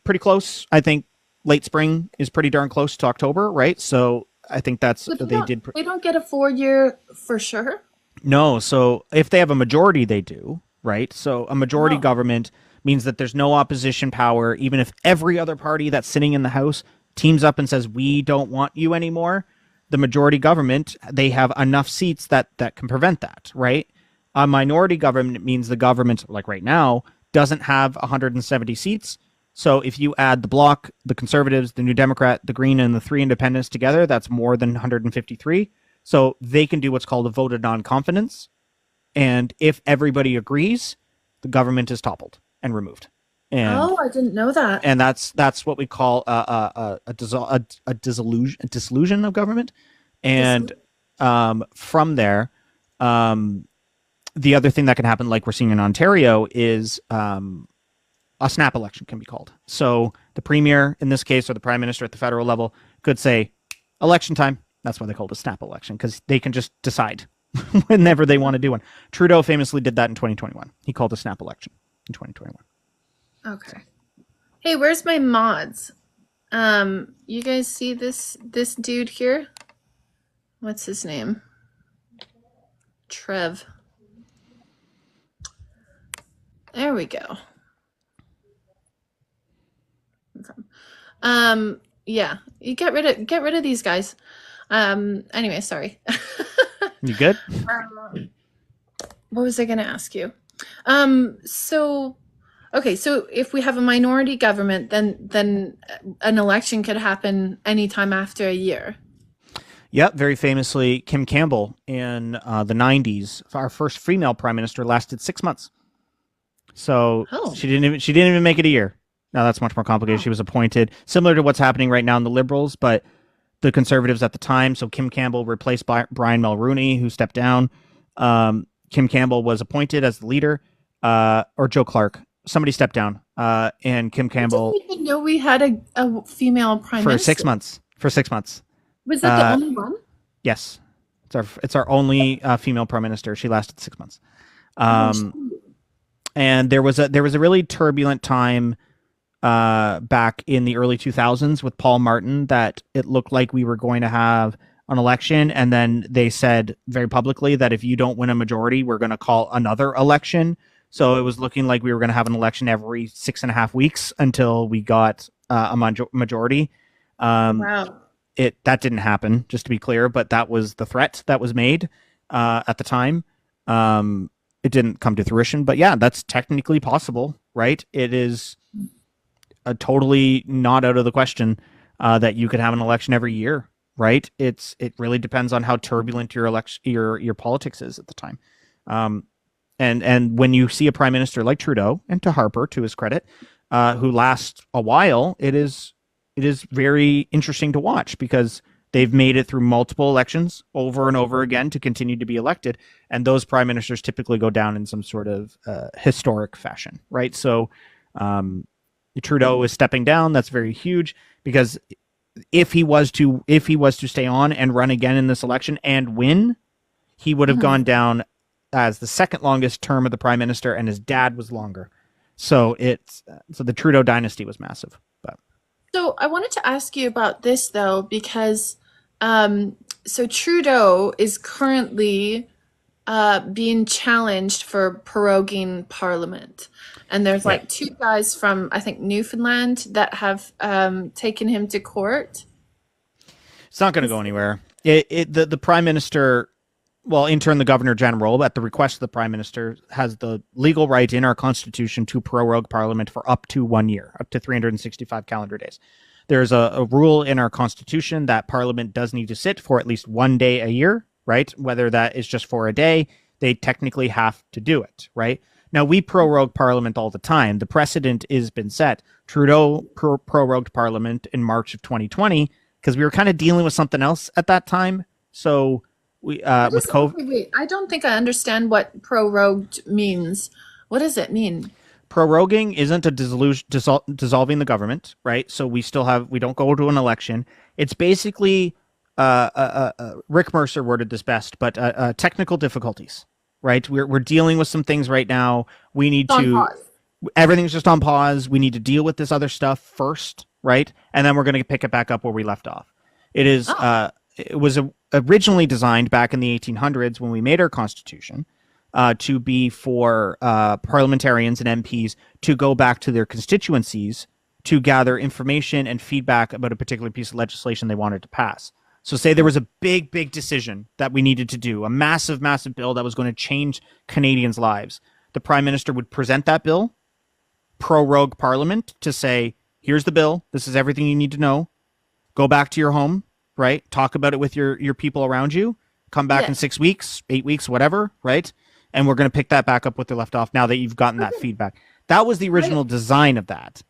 pretty close. I think late spring is pretty darn close to October, right? So I think that's But they did. they don't get a 4 year for sure. No, so if they have a majority, they do, right? So a majority No. government means that there's no opposition power, even if every other party that's sitting in the House teams up and says, we don't want you anymore. The majority government, they have enough seats that can prevent that, right? A minority government means the government, like right now, doesn't have 170 seats. So if you add the Bloc, the Conservatives, the New Democrat, the Green, and the three independents together, that's more than 153. So they can do what's called a vote of non-confidence. And if everybody agrees, the government is toppled and removed. And Oh, I didn't know that. that's what we call a dissolution of government. This, And from there, the other thing that can happen, like we're seeing in Ontario, is a snap election can be called. So the premier, in this case, or the prime minister at the federal level, could say, election time. That's why they call it a snap election, because they can just decide whenever they want to do one. Trudeau famously did that in 2021. He called a snap election in 2021. So okay. Hey, where's my mods? You guys see this dude here? What's his name? Trev. There we go. Yeah, you get rid of these guys. Anyway, sorry. you good? What was I going to ask you? So okay, so if we have a minority government, then an election could happen anytime after a year. Yep, very famously, Kim Campbell in the 90s, our first female prime minister, lasted 6 months. So Oh, she didn't even make it a year. Now that's much more complicated. She was appointed, similar to what's happening right now in the Liberals, but the Conservatives at the time. So Kim Campbell replaced by Brian Mulroney, who stepped down. Kim Campbell was appointed as the leader, or Joe Clark. Somebody stepped down, and Kim I didn't Campbell even know we had a female prime for six minister. months. For 6 months, Was that the uh, only one? yes, it's our only female prime minister. She lasted 6 months. Oh, Um, and there was a really turbulent time back in the early 2000s with Paul Martin that it looked like we were going to have an election, and then they said very publicly that if you don't win a majority, we're going to call another election. So it was looking like we were going to have an election every 6.5 weeks until we got a majority. Um, Wow. that didn't happen, just to be clear, but that was the threat that was made at the time. It didn't come to fruition, but yeah, that's technically possible, right? It is totally not out of the question that you could have an election every year, right? It really depends on how turbulent your politics is at the time. And when you see a prime minister like Trudeau, and to Harper, to his credit, who lasts a while, it is very interesting to watch because they've made it through multiple elections over and over again to continue to be elected, and those prime ministers typically go down in some sort of historic fashion, right? So Trudeau is stepping down. That's very huge because if he was to stay on and run again in this election and win, he would have gone down as the second longest term of the prime minister, and his dad was longer. So the Trudeau dynasty was massive. But So I wanted to ask you about this though, because so Trudeau is currently being challenged for proroguing Parliament, and there's yeah, like two guys from I think Newfoundland that have taken him to court. it's not going to go anywhere. The prime minister, well, in turn, the governor general, at the request of the prime minister, has the legal right in our constitution to prorogue Parliament for up to 1 year, up to 365 calendar days. There's a rule in our constitution that Parliament does need to sit for at least 1 day a year, right? Whether that is just for a day, they technically have to do it, right? Now, we prorogue Parliament all the time. The precedent has been set. Trudeau prorogued Parliament in March of 2020 because we were kind of dealing with something else at that time. So we What with is COVID, okay, wait, I don't think I understand what prorogued means. What does it mean? proroguing isn't a dissolving the government, right? So we don't go to an election. It's basically Rick Mercer worded this best, but technical difficulties, right? We're dealing with some things right now. We need It's on to pause. Everything's just on pause. We need to deal with this other stuff first, right? And then we're going to pick it back up where we left off. Oh, It was originally designed back in the 1800s when we made our constitution to be for parliamentarians and MPs to go back to their constituencies to gather information and feedback about a particular piece of legislation they wanted to pass. So say there was a big decision that we needed to do, a massive bill that was going to change Canadians' lives. The prime minister would present that bill, prorogue Parliament to say, here's the bill. This is everything you need to know. Go back to your home, right? Talk about it with your people around you. Come back in yes. 6 weeks, 8 weeks, whatever, right? And we're going to pick that back up with the left off now that you've gotten that feedback. That was the I original design of that.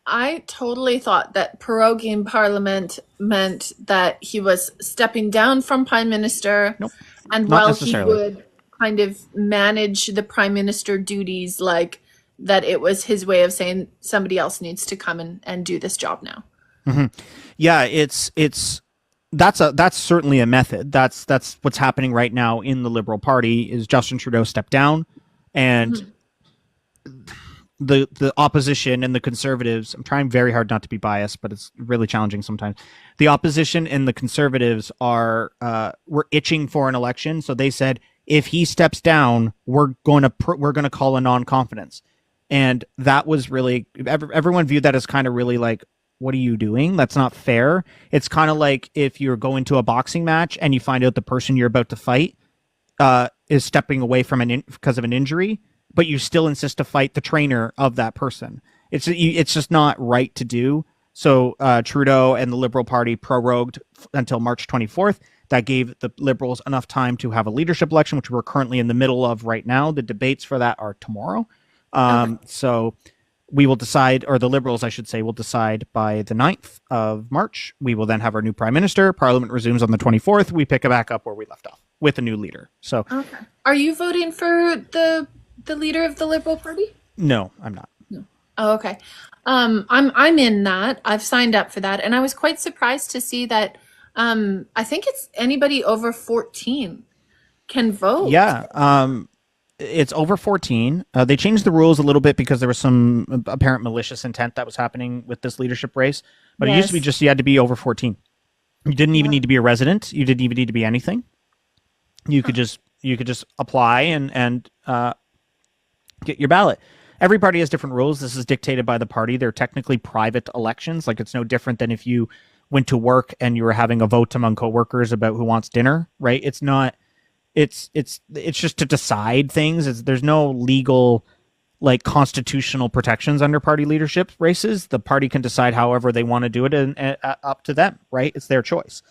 I totally thought that proroguing Parliament meant that he was stepping down from Prime Minister, Nope, and not while he necessarily. would kind of manage the Prime Minister duties, like that it was his way of saying somebody else needs to come and do this job now. Yeah, it's that's certainly a method. That's what's happening right now in the Liberal Party. Is Justin Trudeau stepped down, and the opposition and the Conservatives. I'm trying very hard not to be biased, but it's really challenging sometimes. The opposition and the Conservatives were itching for an election, so they said if he steps down, we're going to call a non-confidence, and that was really everyone viewed that as kind of really like, what are you doing? That's not fair. It's kind of like if you're going to a boxing match and you find out the person you're about to fight is stepping away from because of an injury, but you still insist to fight the trainer of that person. It's just not right to do. So Trudeau and the Liberal Party prorogued until March 24th. That gave the Liberals enough time to have a leadership election, which we're currently in the middle of right now. The debates for that are tomorrow. Okay. So we will decide, or the Liberals, I should say, will decide by the 9th of March. We will then have our new prime minister. Parliament resumes on the 24th. We pick it back up where we left off with a new leader. So Okay. Are you voting for the leader of the Liberal Party? no, I'm not. No. Oh, okay. I'm in that. I've signed up for that, and I was quite surprised to see that. I think it's anybody over 14 can vote. Yeah, it's over 14. They changed the rules a little bit because there was some apparent malicious intent that was happening with this leadership race. But it used to be Yes. just you had to be over 14. You didn't even Wow. need to be a resident. You didn't even need to be anything. Huh. You could just apply and get your ballot. Every party has different rules. This is dictated by the party. They're technically private elections. Like it's no different than if you went to work and you were having a vote among coworkers about who wants dinner, right? It's not. It's just to decide things. There's no legal like constitutional protections under party leadership races. The party can decide however they want to do it, and up to them, right? It's their choice.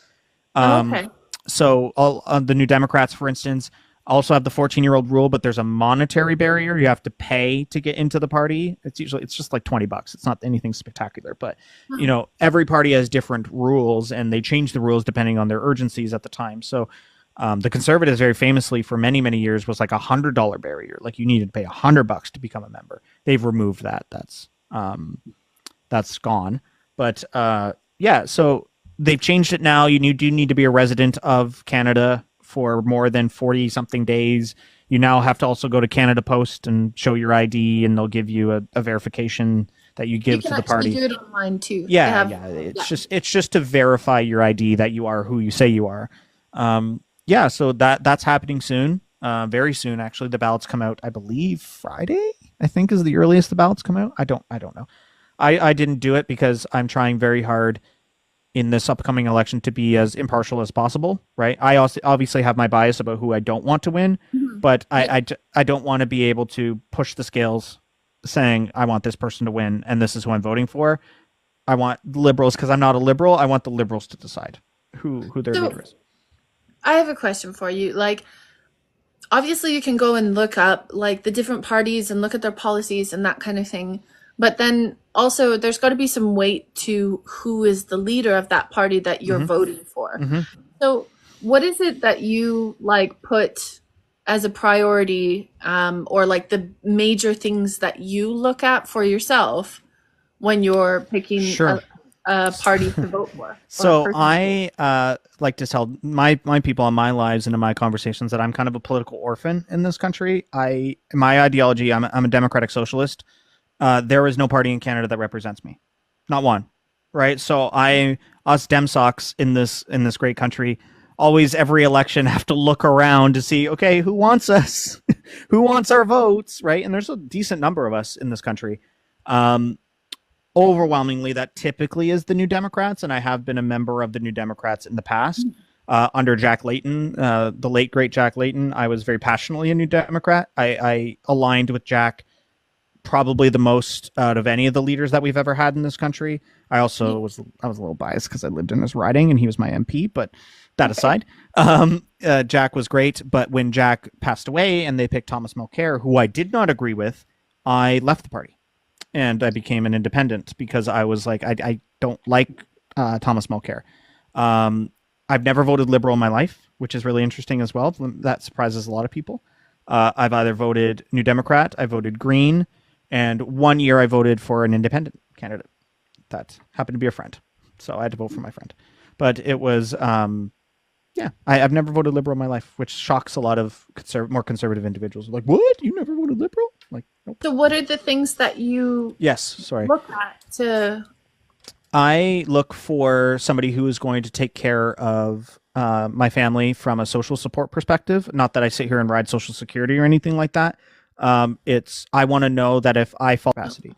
Oh, Um, okay. so all the New Democrats, for instance, also have the 14-year-old rule, but there's a monetary barrier. You have to pay to get into the party. It's just like $20. It's not anything spectacular, but you Huh. know every party has different rules, and they change the rules depending on their urgencies at the time. So the Conservatives, very famously, for many years, was like $100 barrier. Like you needed to pay $100 to become a member. They've removed that. That's gone. But yeah, so they've changed it now. You do need to be a resident of Canada for more than 40 something days. You now have to also go to Canada Post and show your ID, and they'll give you a verification that you You give can to the actually party. do it online too. They Yeah, have, yeah. yeah. It's just to verify your ID that you are who you say you are. Yeah, so that's happening soon. Very soon, actually. The ballots come out, I believe, Friday. I think is the earliest the ballots come out. I don't know. I didn't do it because I'm trying very hard in this upcoming election to be as impartial as possible. Right. I also obviously have my bias about who I don't want to win, Mhm. but Yeah. I don't want to be able to push the scales saying I want this person to win and this is who I'm voting for. I want liberals because I'm not a liberal. I want the liberals to decide who their So leader is. I have a question for you. Like, obviously, you can go and look up like the different parties and look at their policies and that kind of thing. But then also, there's got to be some weight to who is the leader of that party that you're Mm-hmm. voting for. Mm-hmm. So, what is it that you like put as a priority, or like the major things that you look at for yourself when you're picking Sure. a party to vote for or a So person to vote I like to tell my people in my lives and in my conversations that I'm kind of a political orphan in this country. My ideology, I'm a democratic socialist. There is no party in Canada that represents me, not one. Right. So us Dem socks in this great country, always every election have to look around to see, okay, who wants us, who wants our votes, right? And there's a decent number of us in this country. Um, Overwhelmingly that typically is the New Democrats, and I have been a member of the New Democrats in the past. Under Jack Layton, the late great Jack Layton, I was very passionately a New Democrat. I aligned with Jack probably the most out of any of the leaders that we've ever had in this country. I was a little biased because I lived in his riding and he was my MP, but that Okay. aside, Jack was great. But when Jack passed away and they picked Thomas Mulcair, who I did not agree with, I left the party and I became an independent because I was like, I don't like Thomas Mulcair. Um, I've never voted liberal in my life, which is really interesting as well. That surprises a lot of people. I've either voted New Democrat, I voted Green, and one year I voted for an independent candidate that happened to be a friend. So I had to vote for my friend. But it was, yeah, I've never voted liberal in my life, which shocks a lot of more conservative individuals. Like, what? You never voted liberal? Like, nope. So, what are the things that you Yes, sorry. look at to? I look for somebody who is going to take care of my family from a social support perspective. Not that I sit here and ride Social Security or anything like that. It's I want to know that if I fall capacity.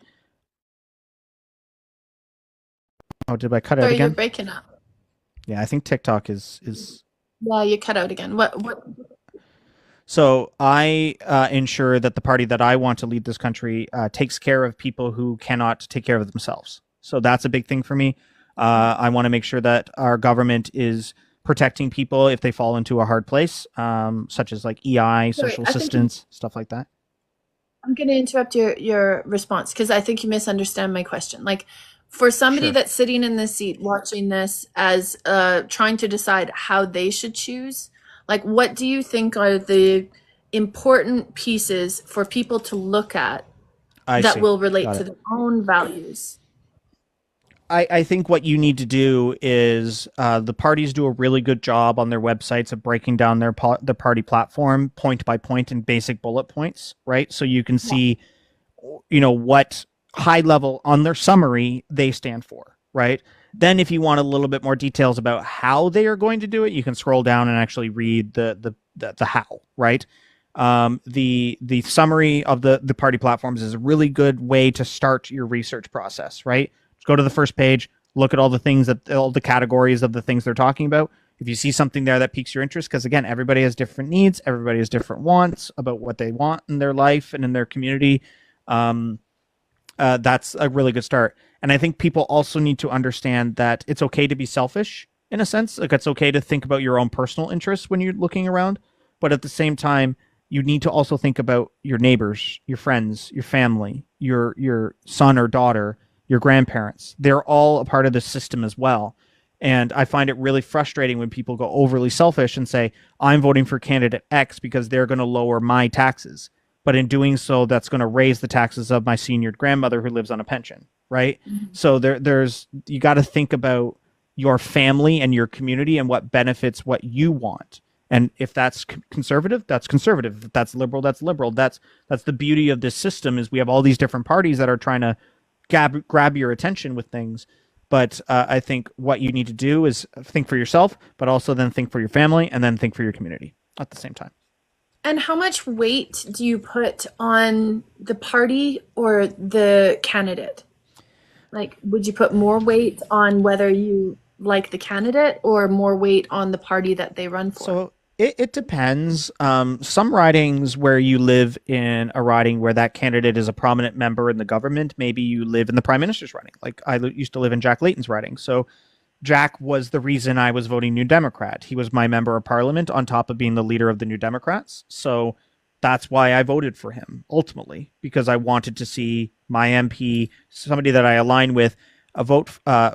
Oh, did I cut out Sorry, you're again? breaking up. Yeah, I think TikTok is. Yeah, you cut out again. What? So I ensure that the party that I want to lead this country takes care of people who cannot take care of themselves. So that's a big thing for me. I want to make sure that our government is protecting people if they fall into a hard place, such as like EI, Sorry, social I think assistance, stuff like that. I'm going to interrupt your response because I think you misunderstand my question. Like, for somebody Sure. that's sitting in this seat watching this as trying to decide how they should choose, like, what do you think are the important pieces for people to look at I that see. will relate Got to it. their own values? I think what you need to do is the parties do a really good job on their websites of breaking down their party platform point by point in basic bullet points, right? So you can Yeah. see, you know, what high level on their summary they stand for, right? Then, if you want a little bit more details about how they are going to do it, you can scroll down and actually read the how. Right. The summary of the party platforms is a really good way to start your research process. Right. Just go to the first page, look at all the things that all the categories of the things they're talking about. If you see something there that piques your interest, because again, everybody has different needs, everybody has different wants about what they want in their life and in their community. That's a really good start. And I think people also need to understand that it's okay to be selfish in a sense. Like it's okay to think about your own personal interests when you're looking around, but at the same time, you need to also think about your neighbors, your friends, your family, your son or daughter, your grandparents. They're all a part of the system as well. And I find it really frustrating when people go overly selfish and say, I'm voting for candidate X because they're going to lower my taxes. But in doing so, that's going to raise the taxes of my senior grandmother who lives on a pension, right? Mm-hmm. So there's you got to think about your family and your community and what benefits what you want. And if that's conservative, that's conservative. If that's liberal, that's liberal. That's the beauty of this system is we have all these different parties that are trying to grab your attention with things. But I think what you need to do is think for yourself, but also then think for your family and then think for your community at the same time. And how much weight do you put on the party or the candidate? Like, would you put more weight on whether you like the candidate or more weight on the party that they run for? So it depends. Some ridings where you live in a riding where that candidate is a prominent member in the government, maybe you live in the prime minister's riding. Like I used to live in Jack Layton's riding. So Jack was the reason I was voting New Democrat. He was my member of parliament on top of being the leader of the New Democrats. So that's why I voted for him ultimately, because I wanted to see my MP, somebody that I align with,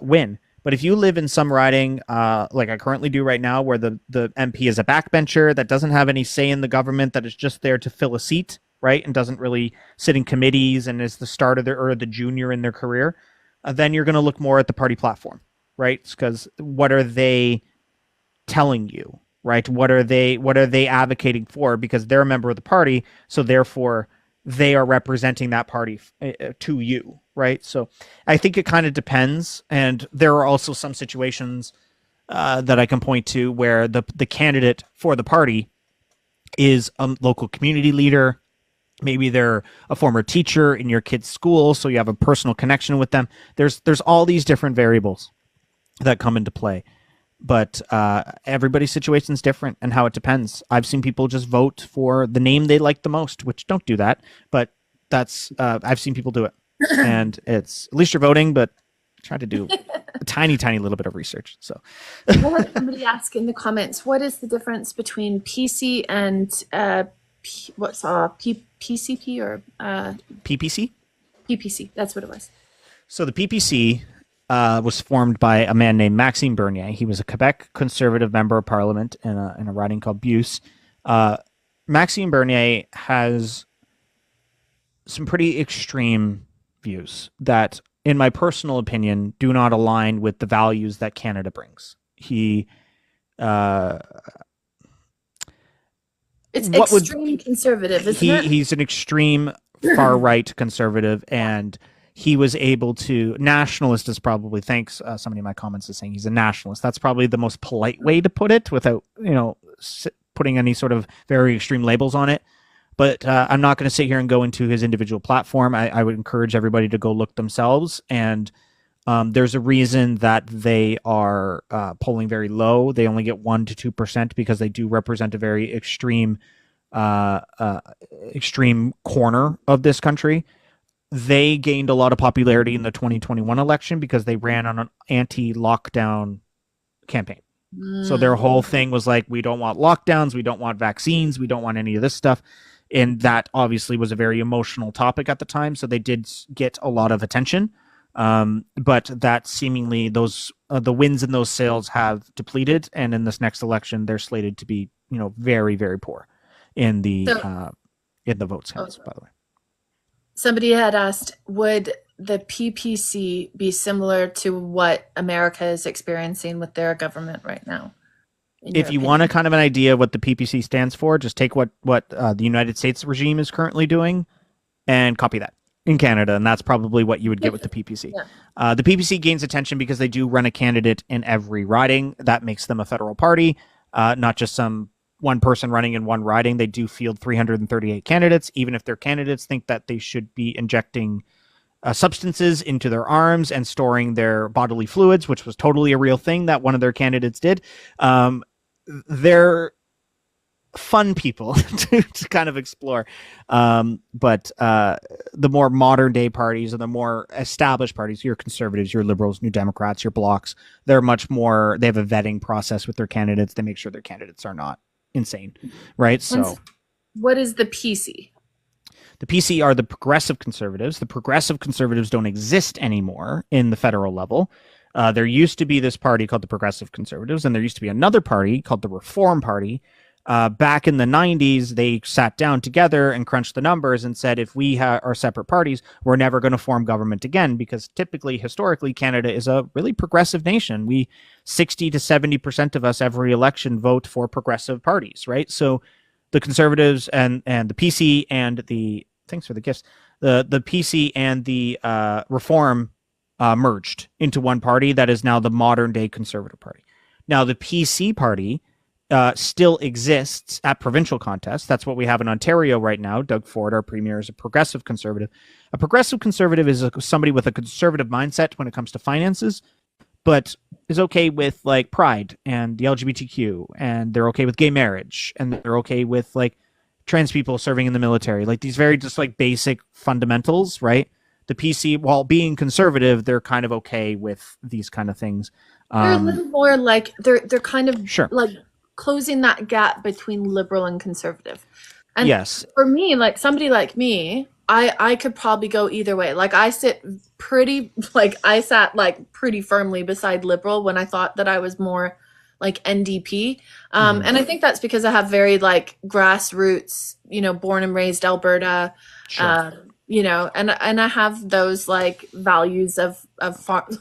win. But if you live in some riding, like I currently do right now, where the MP is a backbencher that doesn't have any say in the government, that is just there to fill a seat, right, and doesn't really sit in committees and is the start of or the junior in their career, then you're going to look more at the party platform, right? Because what are they telling you, right? What are they advocating for? Because they're a member of the party, so therefore they are representing that party to you, right? So I think it kind of depends. And there are also some situations that I can point to where the candidate for the party is a local community leader. Maybe they're a former teacher in your kid's school, so you have a personal connection with them. There's all these different variables that come into play. But everybody's situation is different and how it depends. I've seen people just vote for the name they like the most, which don't do that. But that's I've seen people do it. And it's, at least you're voting, but try to do a tiny, tiny little bit of research. So I had somebody ask in the comments, what is the difference between PC and PCP or PPC? PPC, that's what it was. So the PPC was formed by a man named Maxime Bernier. He was a Quebec Conservative member of Parliament in a riding called Beauce. Maxime Bernier has some pretty extreme views that, in my personal opinion, do not align with the values that Canada brings. It's extreme conservative, isn't it? He's an extreme far-right conservative, and he was able to, nationalist is probably, thanks, somebody in my comments is saying he's a nationalist. That's probably the most polite way to put it without, putting any sort of very extreme labels on it. But I'm not going to sit here and go into his individual platform. I would encourage everybody to go look themselves. And there's a reason that they are polling very low. They only get 1% to 2% because they do represent a very extreme corner of this country. They gained a lot of popularity in the 2021 election because they ran on an anti-lockdown campaign. So their whole thing was like, we don't want lockdowns, we don't want vaccines, we don't want any of this stuff. And that obviously was a very emotional topic at the time. So they did get a lot of attention. But that seemingly the wins in those sales have depleted. And in this next election, they're slated to be, very, very poor in the votes counts, by the way. Somebody had asked, would the PPC be similar to what America is experiencing with their government right now? If you want a kind of an idea what the PPC stands for, just take what the United States regime is currently doing and copy that. in Canada, and that's probably what you would get with the PPC. Yeah. The PPC gains attention because they do run a candidate in every riding. That makes them a federal party, not just some one person running in one riding. They do field 338 candidates, even if their candidates think that they should be injecting substances into their arms and storing their bodily fluids, which was totally a real thing that one of their candidates did. They're fun people to kind of explore. But the more modern day parties and the more established parties, your conservatives, your liberals, New Democrats, your blocs, they're much more, they have a vetting process with their candidates. They make sure their candidates are not insane, right? So what is the PC? the PC are the progressive conservatives. The progressive conservatives don't exist anymore in the federal level. There used to be this party called the Progressive Conservatives, and there used to be another party called the Reform Party. Back in the 90s, they sat down together and crunched the numbers and said, if we are separate parties, we're never going to form government again, because typically, historically, Canada is a really progressive nation. 60 to 70% of us every election vote for progressive parties, right? So the Conservatives and the PC and the, thanks for the gifts, the PC and the Reform merged into one party that is now the modern day Conservative Party. Now, the PC party still exists at provincial contests. That's what we have in Ontario right now. Doug Ford, our premier, is a progressive conservative. A progressive conservative is somebody with a conservative mindset when it comes to finances, but is okay with like pride and the LGBTQ, and they're okay with gay marriage, and they're okay with like trans people serving in the military, like these very just like basic fundamentals, right? The PC, while being conservative, they're kind of okay with these kind of things. They're a little more like they're kind of Sure. like closing that gap between liberal and conservative. And yes, for me, like somebody like me, I could probably go either way. Like I sat like pretty firmly beside liberal when I thought that I was more like NDP. And I think that's because I have very like grassroots, born and raised Alberta, sure. and I have those like values of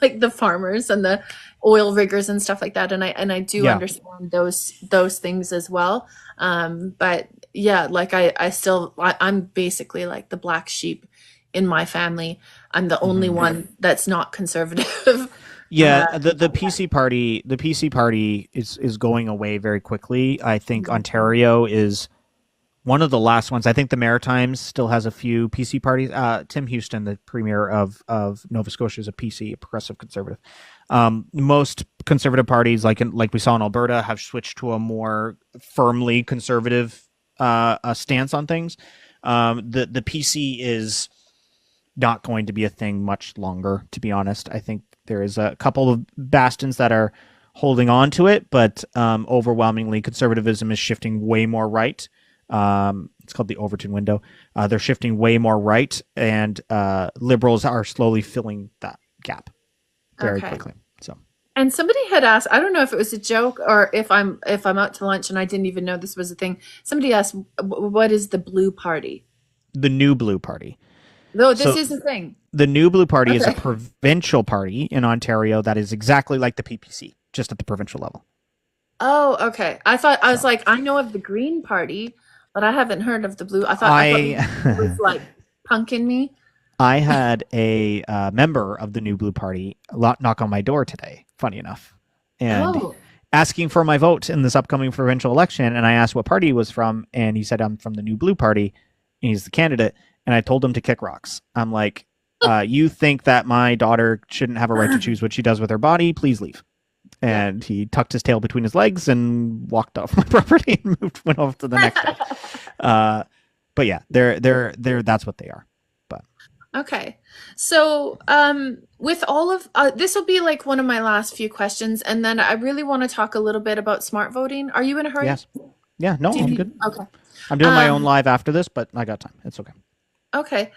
like the farmers and the oil riggers and stuff like that, and I do understand those things as well. But yeah, like I'm basically like the black sheep in my family. I'm the only one that's not conservative. Yeah, the PC party is going away very quickly. I think Ontario is one of the last ones. I think the Maritimes still has a few PC parties. Tim Houston, the premier of Nova Scotia, is a PC, a progressive conservative. Most conservative parties, like we saw in Alberta, have switched to a more firmly conservative stance on things. The PC is not going to be a thing much longer, to be honest. I think there is a couple of bastions that are holding on to it, but overwhelmingly, conservatism is shifting way more right. It's called the Overton window. They're shifting way more right, and liberals are slowly filling that gap very quickly. So, and somebody had asked, I don't know if it was a joke or if I'm out to lunch and I didn't even know this was a thing. Somebody asked, what is the Blue Party? The New Blue Party. No, this is a thing. The New Blue Party is a provincial party in Ontario that is exactly like the PPC, just at the provincial level. Oh, okay. I was like, I know of the Green Party, but I haven't heard of the Blue. I thought it was like punking me. I had a member of the New Blue Party knock on my door today, funny enough, and asking for my vote in this upcoming provincial election. And I asked what party he was from, and he said, I'm from the New Blue Party, and he's the candidate. And I told him to kick rocks. I'm like, you think that my daughter shouldn't have a right to choose what she does with her body? Please leave. And he tucked his tail between his legs and walked off my property and went off to the next day. But yeah, they're that's what they are. But okay, so with all of this will be like one of my last few questions, and then I really want to talk a little bit about smart voting. Are you in a hurry? Yes. Yeah. No, I'm good. Okay. I'm doing my own live after this, but I got time. It's okay. Okay.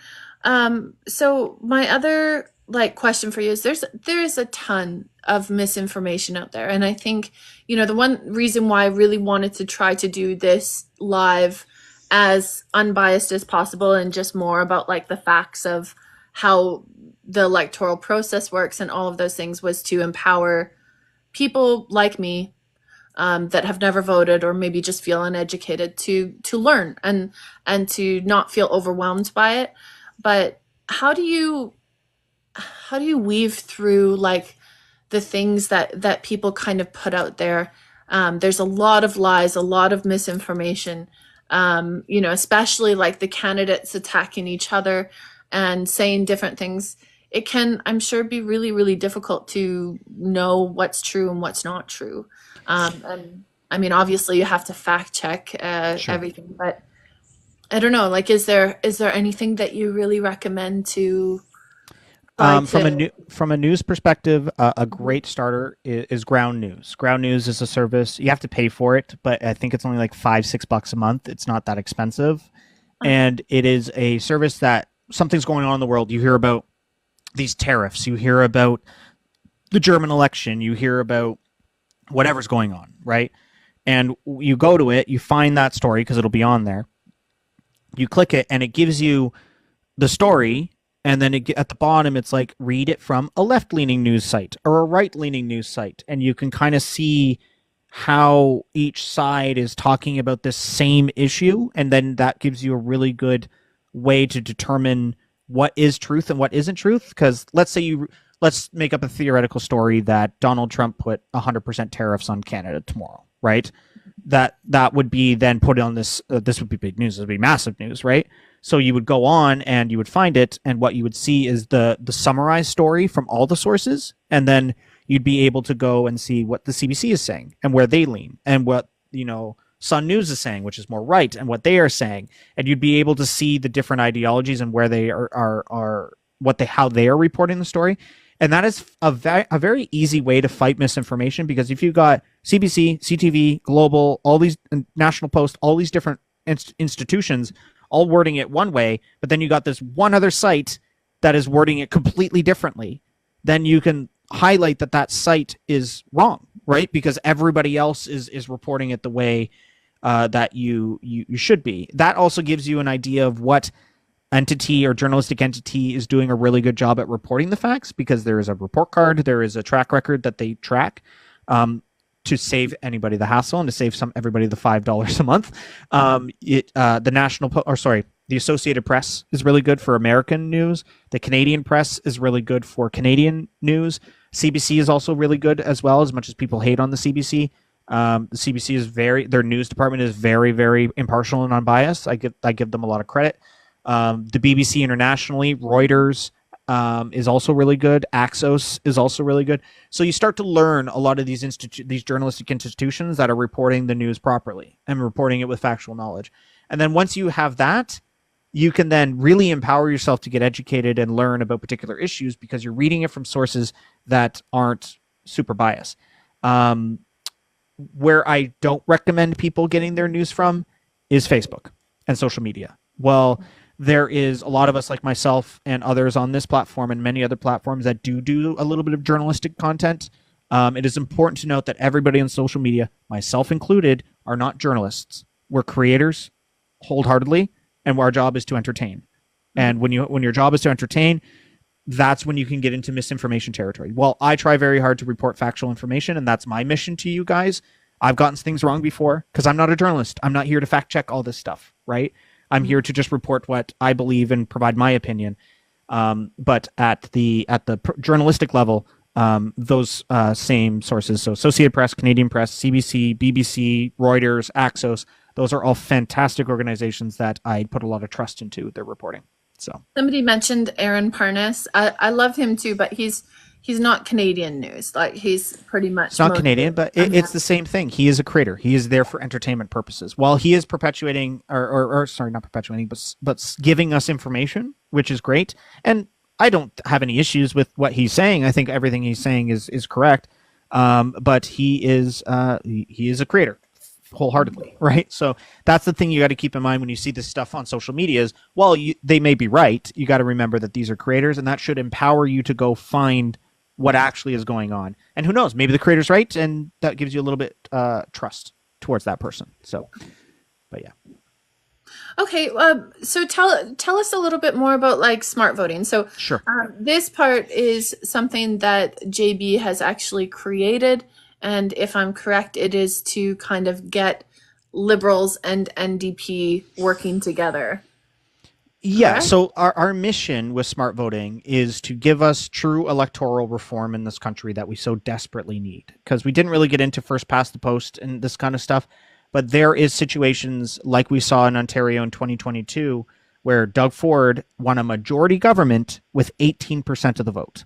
So my other like question for you is there's a ton of misinformation out there. And I think, the one reason why I really wanted to try to do this live as unbiased as possible and just more about like the facts of how the electoral process works and all of those things was to empower people like me that have never voted or maybe just feel uneducated to learn and to not feel overwhelmed by it. But how do you weave through like the things that people kind of put out there? There's a lot of lies, a lot of misinformation. You know, especially like the candidates attacking each other and saying different things. It can, I'm sure, be really, really difficult to know what's true and what's not true. And I mean, obviously, you have to fact check Sure. everything, but I don't know. Like, is there anything that you really recommend to try to? From a news perspective, a great starter is Ground News. Ground News is a service you have to pay for it, but I think it's only like $5-6 a month. It's not that expensive, and it is a service that something's going on in the world. You hear about these tariffs, you hear about the German election, you hear about whatever's going on, right? And you go to it, you find that story because it'll be on there. You click it, and it gives you the story, and then at the bottom it's like read it from a left-leaning news site or a right-leaning news site, and you can kind of see how each side is talking about this same issue, and then that gives you a really good way to determine what is truth and what isn't truth. Because let's make up a theoretical story that Donald Trump put 100% tariffs on Canada tomorrow, right? That would be then put on this. This would be big news. This would be massive news, right? So you would go on and you would find it, and what you would see is the summarized story from all the sources, and then you'd be able to go and see what the CBC is saying and where they lean, and what Sun News is saying, which is more right, and what they are saying, and you'd be able to see the different ideologies and where they are how they are reporting the story. And that is a very easy way to fight misinformation, because if you've got CBC, CTV, Global, all these National Post, all these different institutions all wording it one way, but then you got this one other site that is wording it completely differently, then you can highlight that site is wrong, right? Because everybody else is reporting it the way that you should be. That also gives you an idea of what entity or journalistic entity is doing a really good job at reporting the facts, because there is a report card, there is a track record that they track, to save anybody the hassle and to save everybody the $5 a month. The Associated Press is really good for American news. The Canadian Press is really good for Canadian news. CBC is also really good as well, as much as people hate on the CBC. The CBC is their news department is very, very impartial and unbiased. I give them a lot of credit. The BBC internationally, Reuters, is also really good. Axos is also really good. So you start to learn a lot of these journalistic institutions that are reporting the news properly and reporting it with factual knowledge. And then once you have that, you can then really empower yourself to get educated and learn about particular issues, because you're reading it from sources that aren't super biased. Where I don't recommend people getting their news from is Facebook and social media. Well, there is a lot of us like myself and others on this platform and many other platforms that do a little bit of journalistic content. It is important to note that everybody on social media, myself included, are not journalists. We're creators wholeheartedly, and our job is to entertain. And when your job is to entertain, that's when you can get into misinformation territory. Well, I try very hard to report factual information, and that's my mission to you guys. I've gotten things wrong before because I'm not a journalist. I'm not here to fact check all this stuff, right? I'm here to just report what I believe and provide my opinion. But at the journalistic level, those same sources, so Associated Press, Canadian Press, CBC, BBC, Reuters, Axos, those are all fantastic organizations that I put a lot of trust into their reporting. So Somebody mentioned Aaron Parnas. I love him too, but he's not Canadian news. Like he's pretty it's much not mostly Canadian, but it's the American. same thing. He is a creator. He is there for entertainment purposes. While he is perpetuating, or sorry, not perpetuating, but giving us information, which is great. And I don't have any issues with what he's saying. I think everything he's saying is correct. But he is a creator wholeheartedly, right? So that's the thing you got to keep in mind when you see this stuff on social media is, while they may be right, you got to remember that these are creators, and that should empower you to go find what actually is going on. And who knows, maybe the creator's right, and that gives you a little bit trust towards that person. So, but yeah. Okay, so tell us a little bit more about like smart voting. So Sure. this part is something that JB has actually created, and if I'm correct, it is to kind of get liberals and NDP working together. Yeah, correct? so our mission with smart voting is to give us true electoral reform in this country that we so desperately need. Because we didn't really get into first past the post and this kind of stuff, but there is situations like we saw in Ontario in 2022 where Doug Ford won a majority government with 18% of the vote.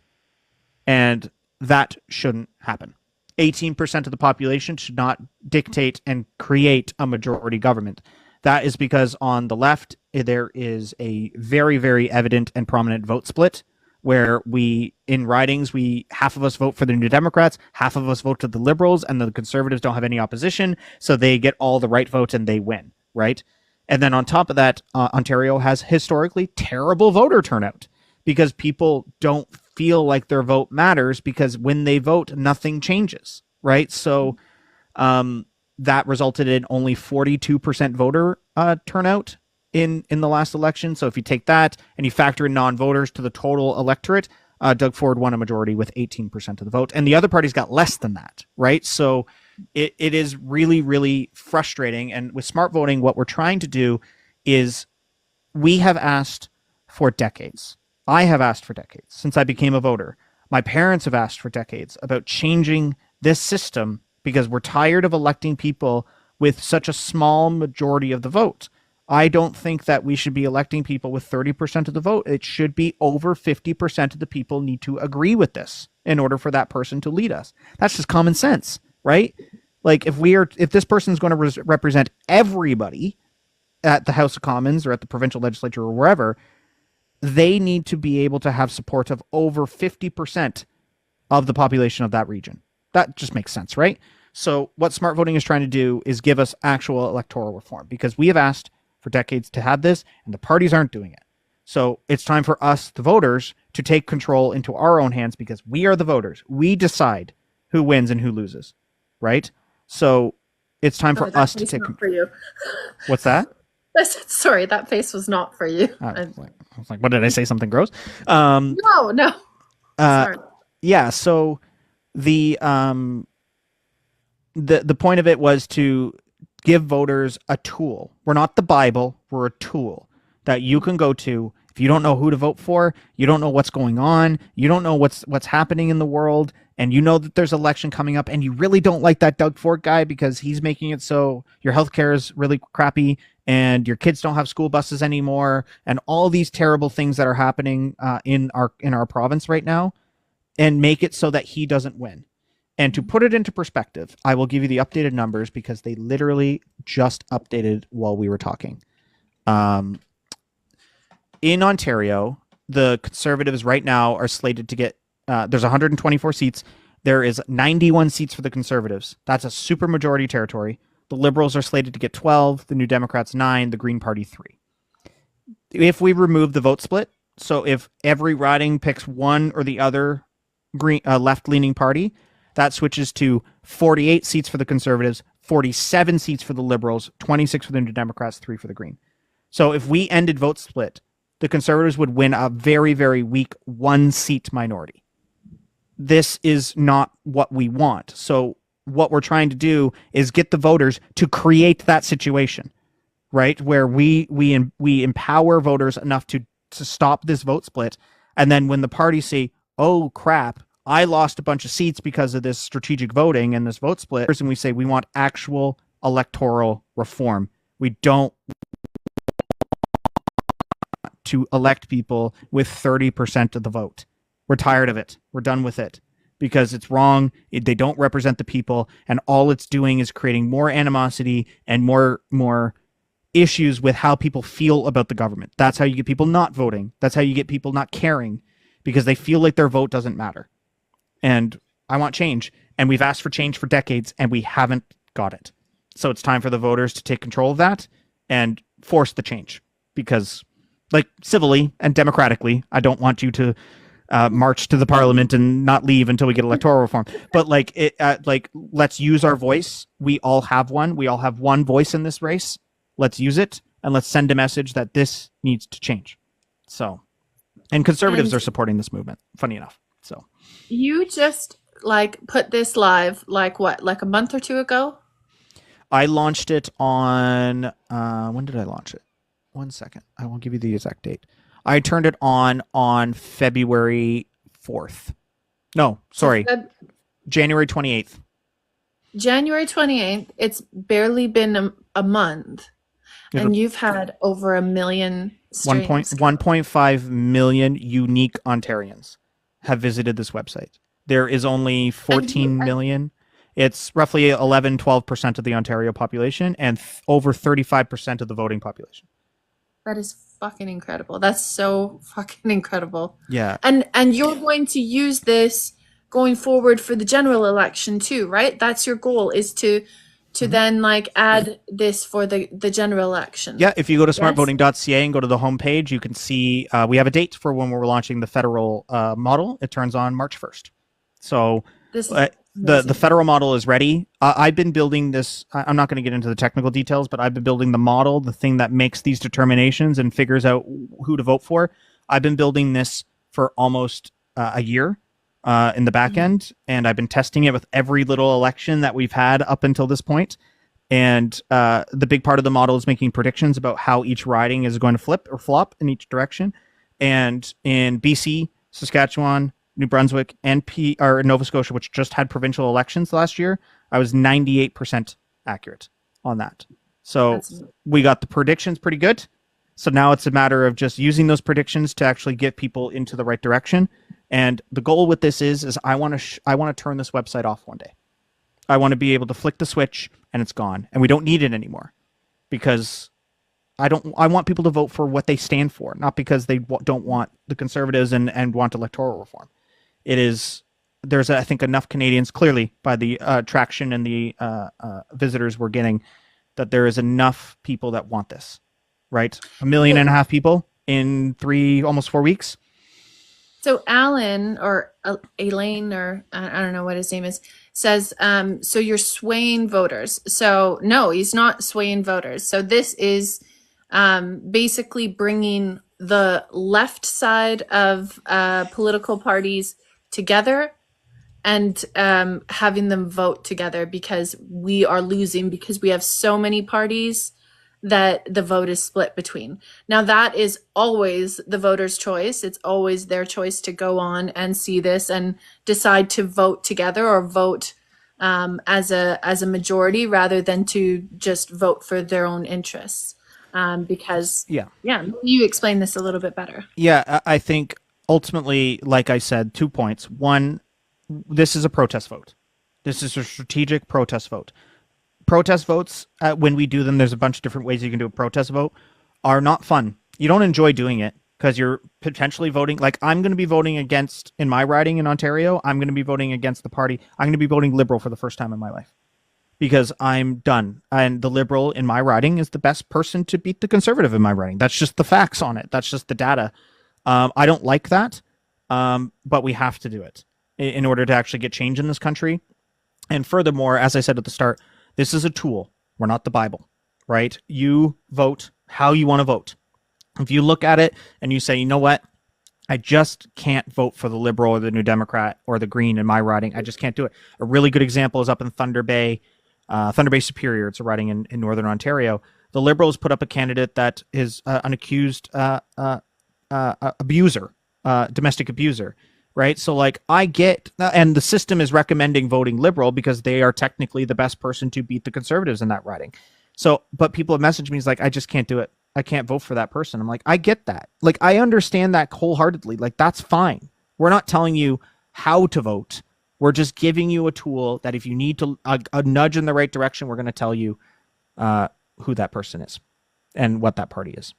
And that shouldn't happen. 18% of the population should not dictate and create a majority government. That is because on the left, there is a very, very evident and prominent vote split where we, in ridings, we half of us vote for the New Democrats, half of us vote to the Liberals, and the Conservatives don't have any opposition, so they get all the right votes and they win, right? And then on top of that, Ontario has historically terrible voter turnout because people don't feel like their vote matters because when they vote, nothing changes, right? So that resulted in only 42% voter turnout in the last election. So if you take that and you factor in non-voters to the total electorate, Doug Ford won a majority with 18% of the vote, and the other parties got less than that, right? So it is really, really frustrating. And with smart voting, what we're trying to do is we have asked for decades. I have asked for decades since I became a voter. My parents have asked for decades about changing this system because we're tired of electing people with such a small majority of the vote. I don't think that we should be electing people with 30% of the vote. It should be over 50% of the people need to agree with this in order for that person to lead us. That's just common sense, right? Like if this person is going to represent everybody at the House of Commons or at the provincial legislature or wherever, they need to be able to have support of over 50% of the population of that region. That just makes sense, right? So what smart voting is trying to do is give us actual electoral reform because we have asked for decades to have this and the parties aren't doing it. So it's time for us, the voters, to take control into our own hands because we are the voters. We decide who wins and who loses, right? So it's time Oh, for that us to face take. not for you. What's that? Sorry, that face was not for you. I was like, what did I say? Something gross? Um, No, no. uh, Sorry. yeah. So the um, the point of it was to give voters a tool. We're not the Bible. We're a tool that you can go to if you don't know who to vote for. You don't know what's going on. You don't know what's happening in the world, and you know that there's election coming up, and you really don't like that Doug Ford guy because he's making it so your healthcare is really crappy, and your kids don't have school buses anymore, and all these terrible things that are happening in our province right now, and make it so that he doesn't win. And to put it into perspective, I will give you the updated numbers because they literally just updated while we were talking. Um, in Ontario, the Conservatives right now are slated to get, there's 124 seats. There is 91 seats for the Conservatives. That's a supermajority territory. The Liberals are slated to get 12, the New Democrats 9, the Green Party 3. If we remove the vote split, so if every riding picks one or the other left-leaning party, that switches to 48 seats for the Conservatives, 47 seats for the Liberals, 26 for the New Democrats, 3 for the Green. So if we ended vote split, the Conservatives would win a very, very weak one-seat minority. This is not what we want. So what we're trying to do is get the voters to create that situation, right? Where we empower voters enough to stop this vote split. And then when the parties say, oh crap, I lost a bunch of seats because of this strategic voting and this vote split, and we say we want actual electoral reform. We don't to elect people with 30% of the vote. We're tired of it. We're done with it because it's wrong. They don't represent the people, and all it's doing is creating more animosity and more issues with how people feel about the government. That's how you get people not voting. That's how you get people not caring because they feel like their vote doesn't matter. And I want change. And we've asked for change for decades and we haven't got it. So it's time for the voters to take control of that and force the change because, like, civilly and democratically, I don't want you to march to the parliament and not leave until we get electoral reform. But let's use our voice. We all have one. We all have one voice in this race. Let's use it and let's send a message that this needs to change. So, and Conservatives And are supporting this movement, funny enough. So you just put this live like a month or two ago? I launched it on, when did I launch it? 1 second. I will give you the exact date. I turned it on February 4th. No, So sorry, January 28th. January 28th, it's barely been a month, It'll and you've had over a million 1 point, streams. 1.5 million unique Ontarians have visited this website. There is only And you, 14 million. It's roughly 11-12% of the Ontario population and over 35% of the voting population. that is fucking incredible. That's so fucking incredible. Yeah. And you're going to use this going forward for the general election too, right? That's your goal, is to Mhm. then like add this for the general election. Yeah, if you go to Yes. smartvoting.ca and go to the homepage, you can see we have a date for when we're launching the federal model. It turns on March 1st. So This is the amazing. federal model is ready. I've been building this. I'm not going to get into the technical details, but I've been building the model, the thing that makes these determinations and figures out who to vote for. I've been building this for almost a year in the back end, and I've been testing it with every little election that we've had up until this point. And the big part of the model is making predictions about how each riding is going to flip or flop in each direction. And in BC, Saskatchewan, New Brunswick, and Nova Scotia, which just had provincial elections last year, I was 98% accurate on that. So That's we got the predictions pretty good. So now it's a matter of just using those predictions to actually get people into the right direction. And the goal with this is I want to turn this website off one day. I want to be able to flick the switch and it's gone, and we don't need it anymore because I want people to vote for what they stand for, not because they don't want the Conservatives and want electoral reform. It is there's I think enough Canadians, clearly by the traction and the visitors we're getting, that there is enough people that want this, right? 1.5 million people in almost 4 weeks. So Alan or Elaine or I don't know what his name is says, so you're swaying voters. So no, he's not swaying voters. So this is basically bringing the left side of political parties together and having them vote together, because we are losing because we have so many parties that the vote is split between. Now, that is always the voter's choice. It's always their choice to go on and see this and decide to vote together or vote as a majority rather than to just vote for their own interests. Because, Yeah. yeah, you explain this a little bit better. Yeah, I think ultimately, like I said, 2 points. One, this is a protest vote. This is a strategic protest vote. Protest votes, when we do them, there's a bunch of different ways you can do a protest vote, are not fun. You don't enjoy doing it because you're potentially voting. Like, I'm going to be voting against, in my riding in Ontario, I'm going to be voting against the party. I'm going to be voting Liberal for the first time in my life because I'm done. And the Liberal in my riding is the best person to beat the Conservative in my riding. That's just the facts on it. That's just the data. I don't like that, but we have to do it in order to actually get change in this country. And furthermore, as I said at the start, this is a tool. We're not the Bible, right? You vote how you want to vote. If you look at it and you say, you know what? I just can't vote for the Liberal or the New Democrat or the Green in my riding. I just can't do it. A really good example is up in Thunder Bay Superior. It's a riding in Northern Ontario. The Liberals put up a candidate that is an accused abuser, domestic abuser, right? So like I get, and the system is recommending voting Liberal because they are technically the best person to beat the Conservatives in that riding. So, but people have messaged me, like, I just can't do it. I can't vote for that person. I'm like, I get that. Like, I understand that wholeheartedly. Like, that's fine. We're not telling you how to vote. We're just giving you a tool that if you need to a nudge in the right direction, we're going to tell you who that person is and what that party is.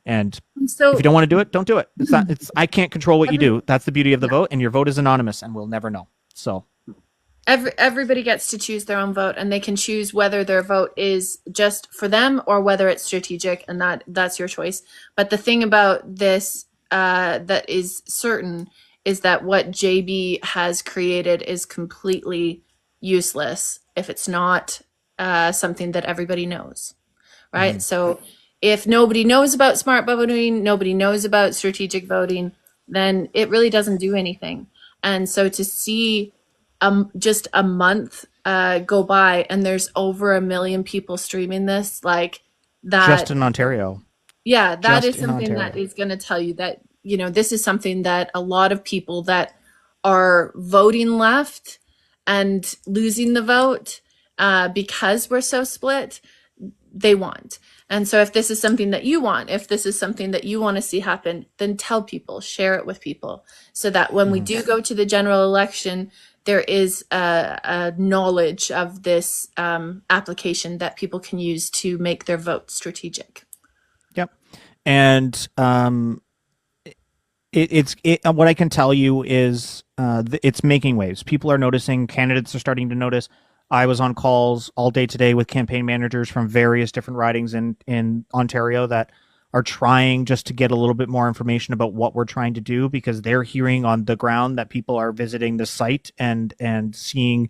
And if you So don't want to do it, don't do it. It's not. It's I can't control what you every, do. That's the beauty of the yeah. vote, and your vote is anonymous, and we'll never know. So Everybody gets to choose their own vote, and they can choose whether their vote is just for them or whether it's strategic, and that's your choice. But the thing about this that is certain is that what JB has created is completely useless if it's not something that everybody knows, right? mhm. So if nobody knows about smart voting, nobody knows about strategic voting, then it really doesn't do anything. And so to see just a month go by and there's over a million people streaming this, like Just that, in Ontario. Yeah, that just is in something that Ontario. is going to tell you that, this is something that a lot of people that are voting left and losing the vote because we're so split, they want. And so if this is something that you want, if this is something that you want to see happen, then tell people, share it with people so that when we Mhm. do go to the general election, there is a knowledge of this application that people can use to make their vote strategic. Yep. And what I can tell you is it's making waves. People are noticing. Candidates are starting to notice. I was on calls all day today with campaign managers from various different ridings in Ontario that are trying just to get a little bit more information about what we're trying to do because they're hearing on the ground that people are visiting the site and seeing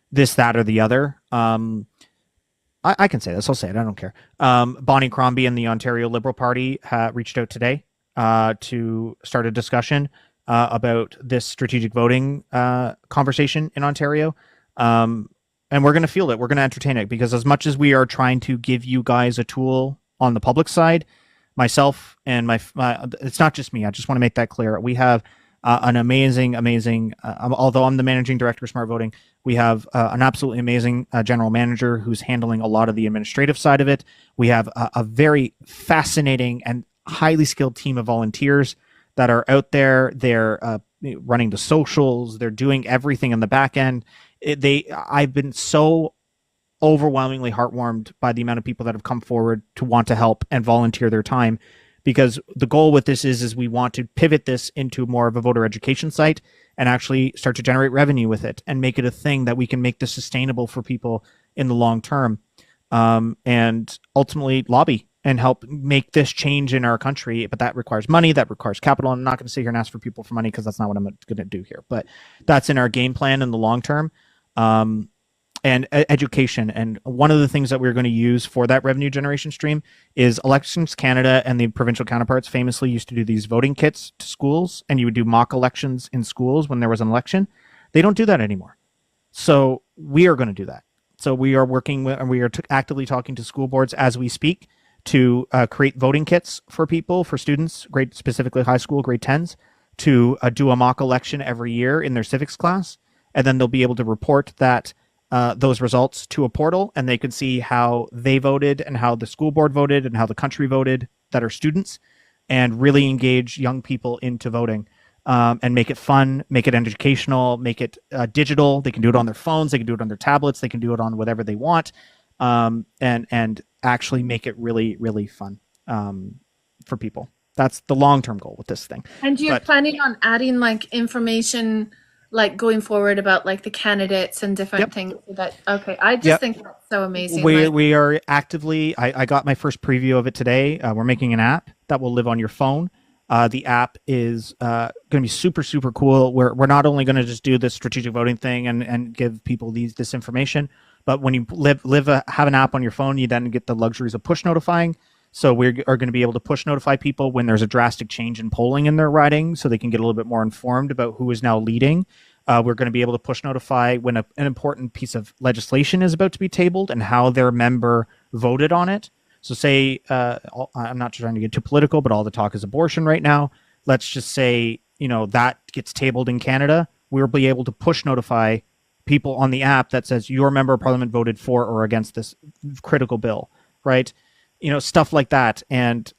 this, that, or the other. I can say this. I'll say it. I don't care. Bonnie Crombie and the Ontario Liberal Party reached out today to start a discussion about this strategic voting conversation in Ontario. And we're going to field it. We're going to entertain it because as much as we are trying to give you guys a tool on the public side, myself and my it's not just me. I just want to make that clear. We have an amazing. Although I'm the managing director of Smart Voting, we have an absolutely amazing general manager who's handling a lot of the administrative side of it. We have a very fascinating and highly skilled team of volunteers that are out there. They're running the socials. They're doing everything in the back end. I've been so overwhelmingly heartwarmed by the amount of people that have come forward to want to help and volunteer their time because the goal with this is we want to pivot this into more of a voter education site and actually start to generate revenue with it and make it a thing that we can make this sustainable for people in the long term, and ultimately lobby and help make this change in our country. But that requires money, that requires capital. I'm not going to sit here and ask for people for money because that's not what I'm going to do here, but that's in our game plan in the long term. And education. And one of the things that we're going to use for that revenue generation stream is Elections Canada and the provincial counterparts famously used to do these voting kits to schools, and you would do mock elections in schools when there was an election. They don't do that anymore. So we are going to do that. So we are working with, and we are actively talking to school boards as we speak to create voting kits for people, for students, grade specifically high school, grade 10s, to do a mock election every year in their civics class. And then they'll be able to report that those results to a portal, and they can see how they voted and how the school board voted and how the country voted that are students, and really engage young people into voting, and make it fun, make it educational, make it digital. They can do it on their phones, they can do it on their tablets, they can do it on whatever they want, and actually make it really fun for people. That's the long term goal with this thing. And you're But planning on adding like information like going forward about like the candidates and different yep, things so that okay, I just yep. think that's so amazing. We Like we are actively. I got my first preview of it today. We're making an app that will live on your phone. The app is going to be super cool. We're not only going to just do this strategic voting thing and give people this information, but when you have an app on your phone, you then get the luxuries of push notifying. So we are going to be able to push notify people when there's a drastic change in polling in their riding, so they can get a little bit more informed about who is now leading. We're going to be able to push notify when an important piece of legislation is about to be tabled and how their member voted on it. So say, I'm not trying to get too political, but all the talk is abortion right now. Let's just say, that gets tabled in Canada. We'll be able to push notify people on the app that says your member of parliament voted for or against this critical bill, right? Stuff like that. And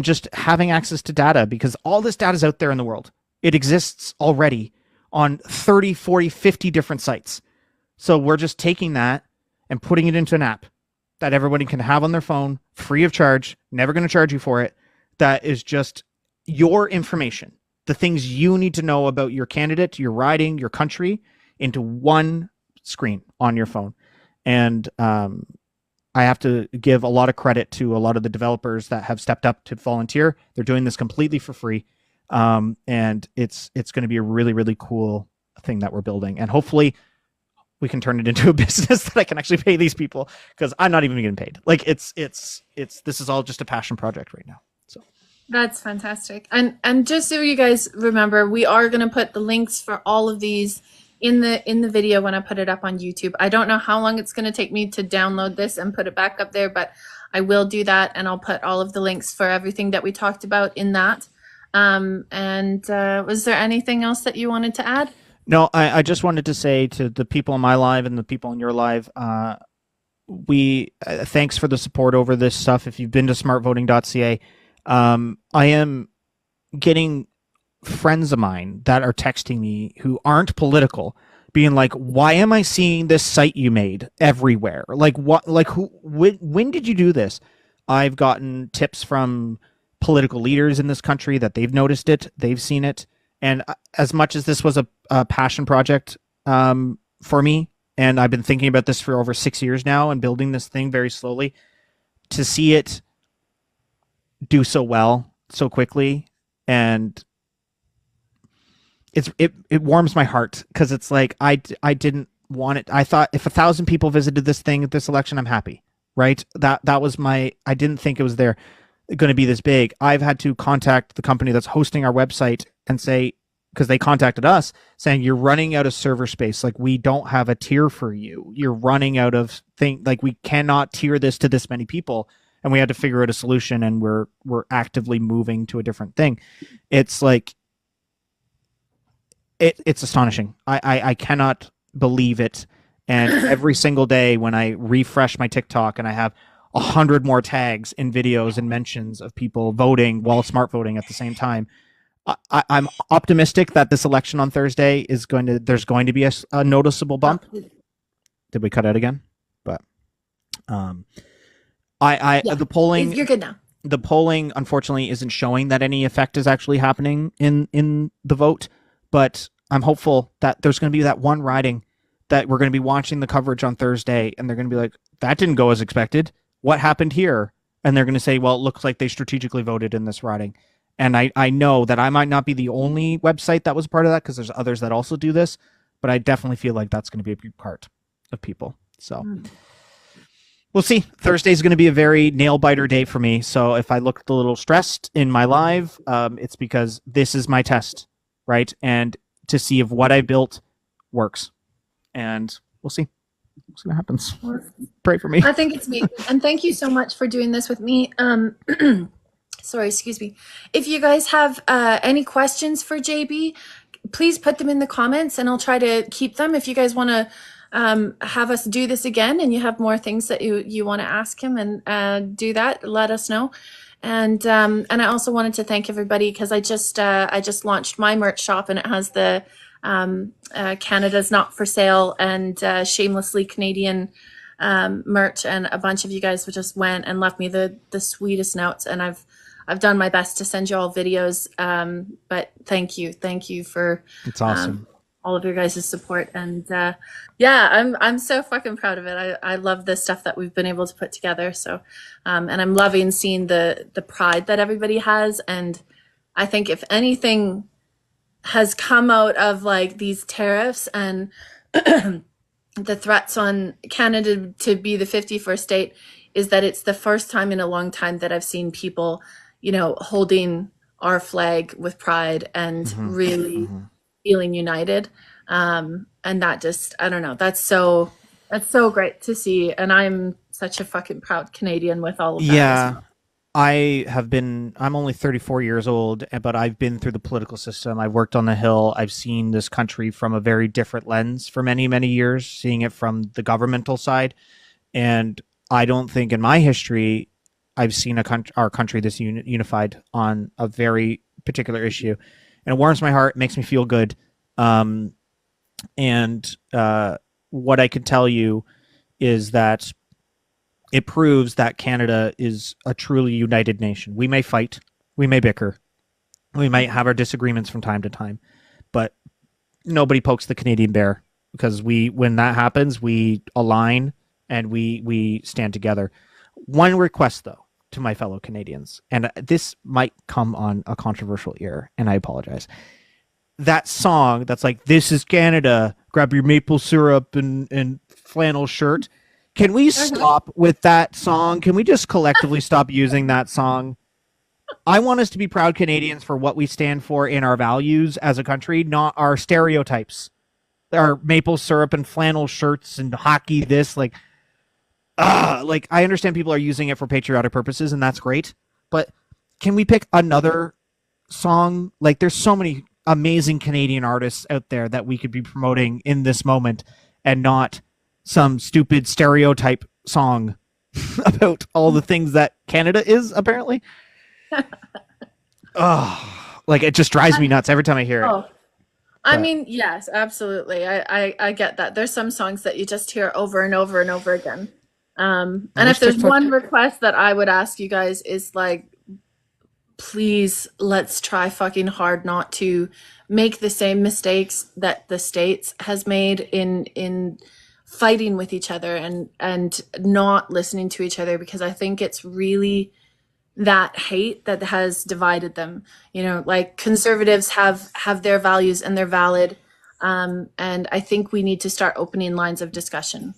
just having access to data, because all this data is out there in the world. It exists already on 30, 40, 50 different sites. So we're just taking that and putting it into an app that everybody can have on their phone, free of charge, never going to charge you for it. That is just your information, the things you need to know about your candidate, your riding, your country, into one screen on your phone. And I have to give a lot of credit to a lot of the developers that have stepped up to volunteer. They're doing this completely for free. And it's going to be a really cool thing that we're building. And hopefully we can turn it into a business that I can actually pay these people, because I'm not even getting paid. Like this is all just a passion project right now. So that's fantastic. And just so you guys remember, we are going to put the links for all of these in the video when I put it up on YouTube. I don't know how long it's going to take me to download this and put it back up there, but I will do that, and I'll put all of the links for everything that we talked about in that. And was there anything else that you wanted to add? No, I just wanted to say to the people in my live and the people in your live, we thanks for the support over this stuff. If you've been to smartvoting.ca, I am getting friends of mine that are texting me who aren't political, being like, "Why am I seeing this site you made everywhere? Like what? Like who? When did you do this?" I've gotten tips from political leaders in this country that they've noticed it, they've seen it, and as much as this was a passion project for me, and I've been thinking about this for over 6 years now and building this thing very slowly, to see it do so well so quickly, and it warms my heart, because it's like I didn't want it. I thought if 1,000 people visited this thing at this election, I'm happy, right? That was my. I didn't think it was there going to be this big. I've had to contact the company that's hosting our website and say, because they contacted us saying, you're running out of server space. Like, we don't have a tier for you. You're running out of thing. Like, we cannot tier this to this many people. And we had to figure out a solution, and we're actively moving to a different thing. It's like, it's astonishing. I cannot believe it. And every single day when I refresh my TikTok and I have 100 more tags and videos and mentions of people voting while smart voting at the same time, I'm optimistic that this election on Thursday is there's going to be a noticeable bump. Did we cut out again? But the polling, you're good now. The polling unfortunately isn't showing that any effect is actually happening in the vote, but I'm hopeful that there's going to be that one riding that we're going to be watching the coverage on Thursday, and they're going to be like, that didn't go as expected. What happened here? And they're going to say, well, it looks like they strategically voted in this riding. And I know that I might not be the only website that was part of that, because there's others that also do this, but I definitely feel like that's going to be a big part of people. So we'll see. Thursday's going to be a very nail-biter day for me. So if I looked a little stressed in my live, it's because this is my test, right? And to see if what I built works. And we'll see. We'll see what happens. Pray for me. I think it's me. And thank you so much for doing this with me. Sorry, excuse me. If you guys have any questions for JB, please put them in the comments, and I'll try to keep them. If you guys want to have us do this again, and you have more things that you want to ask him, and do that, let us know. And I also wanted to thank everybody, because I just launched my merch shop, and it has the Canada's Not for Sale and Shamelessly Canadian merch, and a bunch of you guys just went and left me the sweetest notes, and I've done my best to send you all videos, but thank you for it's awesome. All of your guys' support, and yeah, I'm so fucking proud of it. I love the stuff that we've been able to put together. So and I'm loving seeing the pride that everybody has, and I think if anything has come out of like these tariffs and the threats on Canada to be the 51st state, is that it's the first time in a long time that I've seen people, holding our flag with pride and really feeling united. And that just, I don't know, that's so great to see. And I'm such a fucking proud Canadian with all of that. Yeah. I'm only 34 years old, but I've been through the political system. I've worked on the Hill. I've seen this country from a very different lens for many, many years, seeing it from the governmental side. And I don't think in my history I've seen our country this unified on a very particular issue. And it warms my heart, makes me feel good. And what I can tell you is that it proves that Canada is a truly united nation. We may fight, we may bicker, we might have our disagreements from time to time, but nobody pokes the Canadian bear, because when that happens, we align and we stand together. One request, though, to my fellow Canadians, and this might come on a controversial ear, and I apologize. That song that's like, "This is Canada, grab your maple syrup and flannel shirt." Can we stop with that song? Can we just collectively stop using that song? I want us to be proud Canadians for what we stand for in our values as a country, not our stereotypes. Our maple syrup and flannel shirts and hockey, this, like, Like, I understand people are using it for patriotic purposes, and that's great. But can we pick another song? Like, there's so many amazing Canadian artists out there that we could be promoting in this moment, and not some stupid stereotype song about all the things that Canada is apparently. Oh, like, it just drives me nuts every time I hear it. Oh, I But mean, yes, absolutely. I get that. There's some songs that you just hear over and over and over again. I And wish if there's TikTok. one request that I would ask you guys is like, please let's try fucking hard not to make the same mistakes that the States has made in fighting with each other and not listening to each other, because I think it's really that hate that has divided them. You know, like conservatives have their values and they're valid. And I think we need to start opening lines of discussion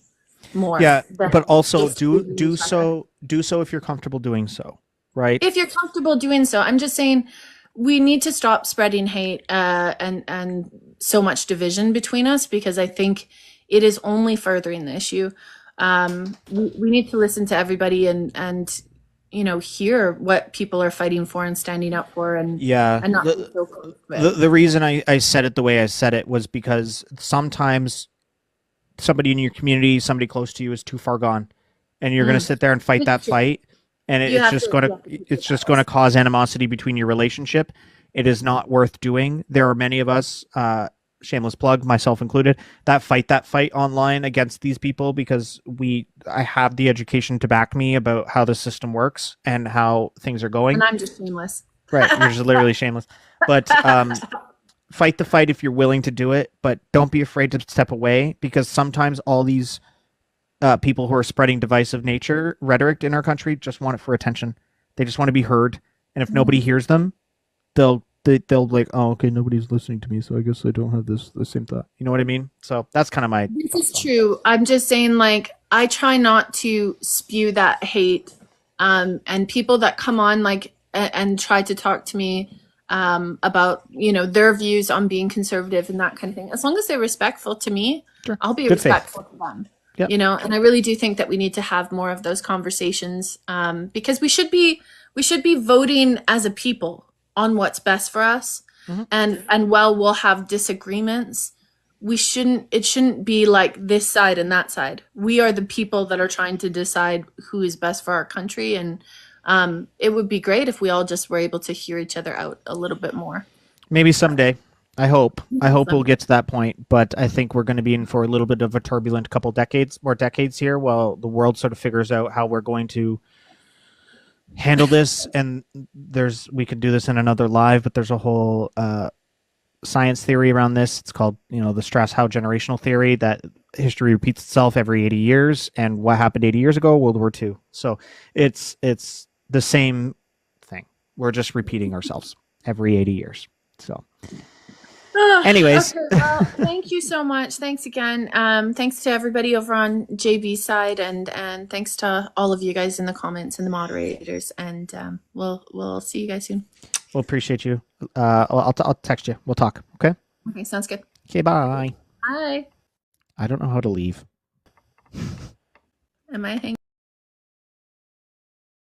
more Yeah, but than also just losing each other. do so if you're comfortable doing so, right? If you're comfortable doing so, I'm just saying we need to stop spreading hate and so much division between us, because I think it is only furthering the issue. We need to listen to everybody and you know, hear what people are fighting for and standing up for, Yeah. and not be so close to it. The reason I said it the way I said it was because sometimes somebody in your community, somebody close to you, is too far gone, and you're going to Mm. sit there and fight that fight, and You have to keep it's that just going to balance. cause animosity between your relationship. It is not worth doing. There are many of us, shameless plug, myself included, that fight online against these people because I have the education to back me about how the system works and how things are And going. I'm just shameless. Right, you're just literally shameless, but fight the fight if you're willing to do it, but don't be afraid to step away, because sometimes all these people who are spreading divisive nature rhetoric in our country just want it for attention. They just want to be heard, and if nobody hears them, they'll be like, oh, okay, nobody's listening to me, so I guess I don't have the same thought. You know what I mean? So that's kind of my This is thoughts on true. I'm just saying, like, I try not to spew that hate. And people that come on, like, and try to talk to me about, you know, their views on being conservative and that kind of thing, as long as they're respectful to me, it. Sure, I'll be good faith. respectful to them. Yep. You know, and I really do think that we need to have more of those conversations, because we should be voting as a people on what's best for us. Mm-hmm. And while we'll have disagreements, it shouldn't be like this side and that side. We are the people that are trying to decide who is best for our country, and it would be great if we all just were able to hear each other out a little bit more. Maybe someday. I hope. I hope we'll Someday. get to that point, but I think we're going to be in for a little bit of a turbulent couple decades here, while the world sort of figures out how we're going to handle this. And we could do this in another live, but there's a whole science theory around this. It's called, the Strauss-Howe generational theory, that history repeats itself every 80 years. And what happened 80 years ago? World War II. So it's the same thing. We're just repeating ourselves every 80 years. So anyways, Okay, well, thank you so much. Thanks again. Thanks to everybody over on JB's side, and thanks to all of you guys in the comments and the moderators. And we'll see you guys soon. we'll appreciate you. I'll text you. We'll talk. Okay. Okay, sounds good. Okay. Bye. Bye. I don't know how to leave. Am I hanging?